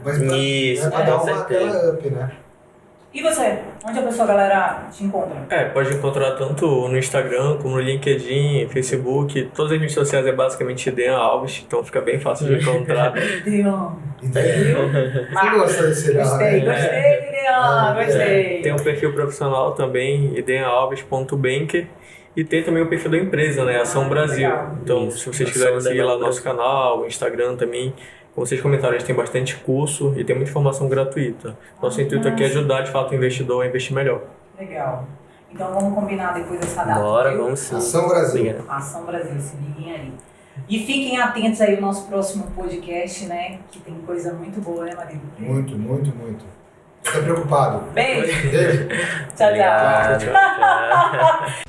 Mas Isso, pra dar com aquela up, né? E você? Onde a pessoa, galera, te encontra? Pode encontrar tanto no Instagram como no LinkedIn, Facebook. Todas as redes sociais é basicamente Dean Alves, então fica bem fácil de encontrar. Dean. Você gosta desse nome? Gostei, Dean, gostei. Tem um perfil profissional também, idealves.banker. E tem também o perfil da empresa, né? Ação Brasil. Legal. Então, Isso, se vocês Ação quiserem seguir lá no Brasil. nosso canal, o Instagram também, como vocês comentaram, a gente tem bastante curso e tem muita informação gratuita. Nosso intuito aqui é ajudar, de fato, o investidor a investir melhor. Legal. Então vamos combinar depois dessa data. Bora, viu? vamos sim. Ação Brasil. Obrigado. Ação Brasil, se liguem aí. E fiquem atentos aí ao nosso próximo podcast, né? Que tem coisa muito boa, né, Marido? Muito. Fica preocupado. Beijo. Beijo. Tchau, tchau. Obrigado. Tchau.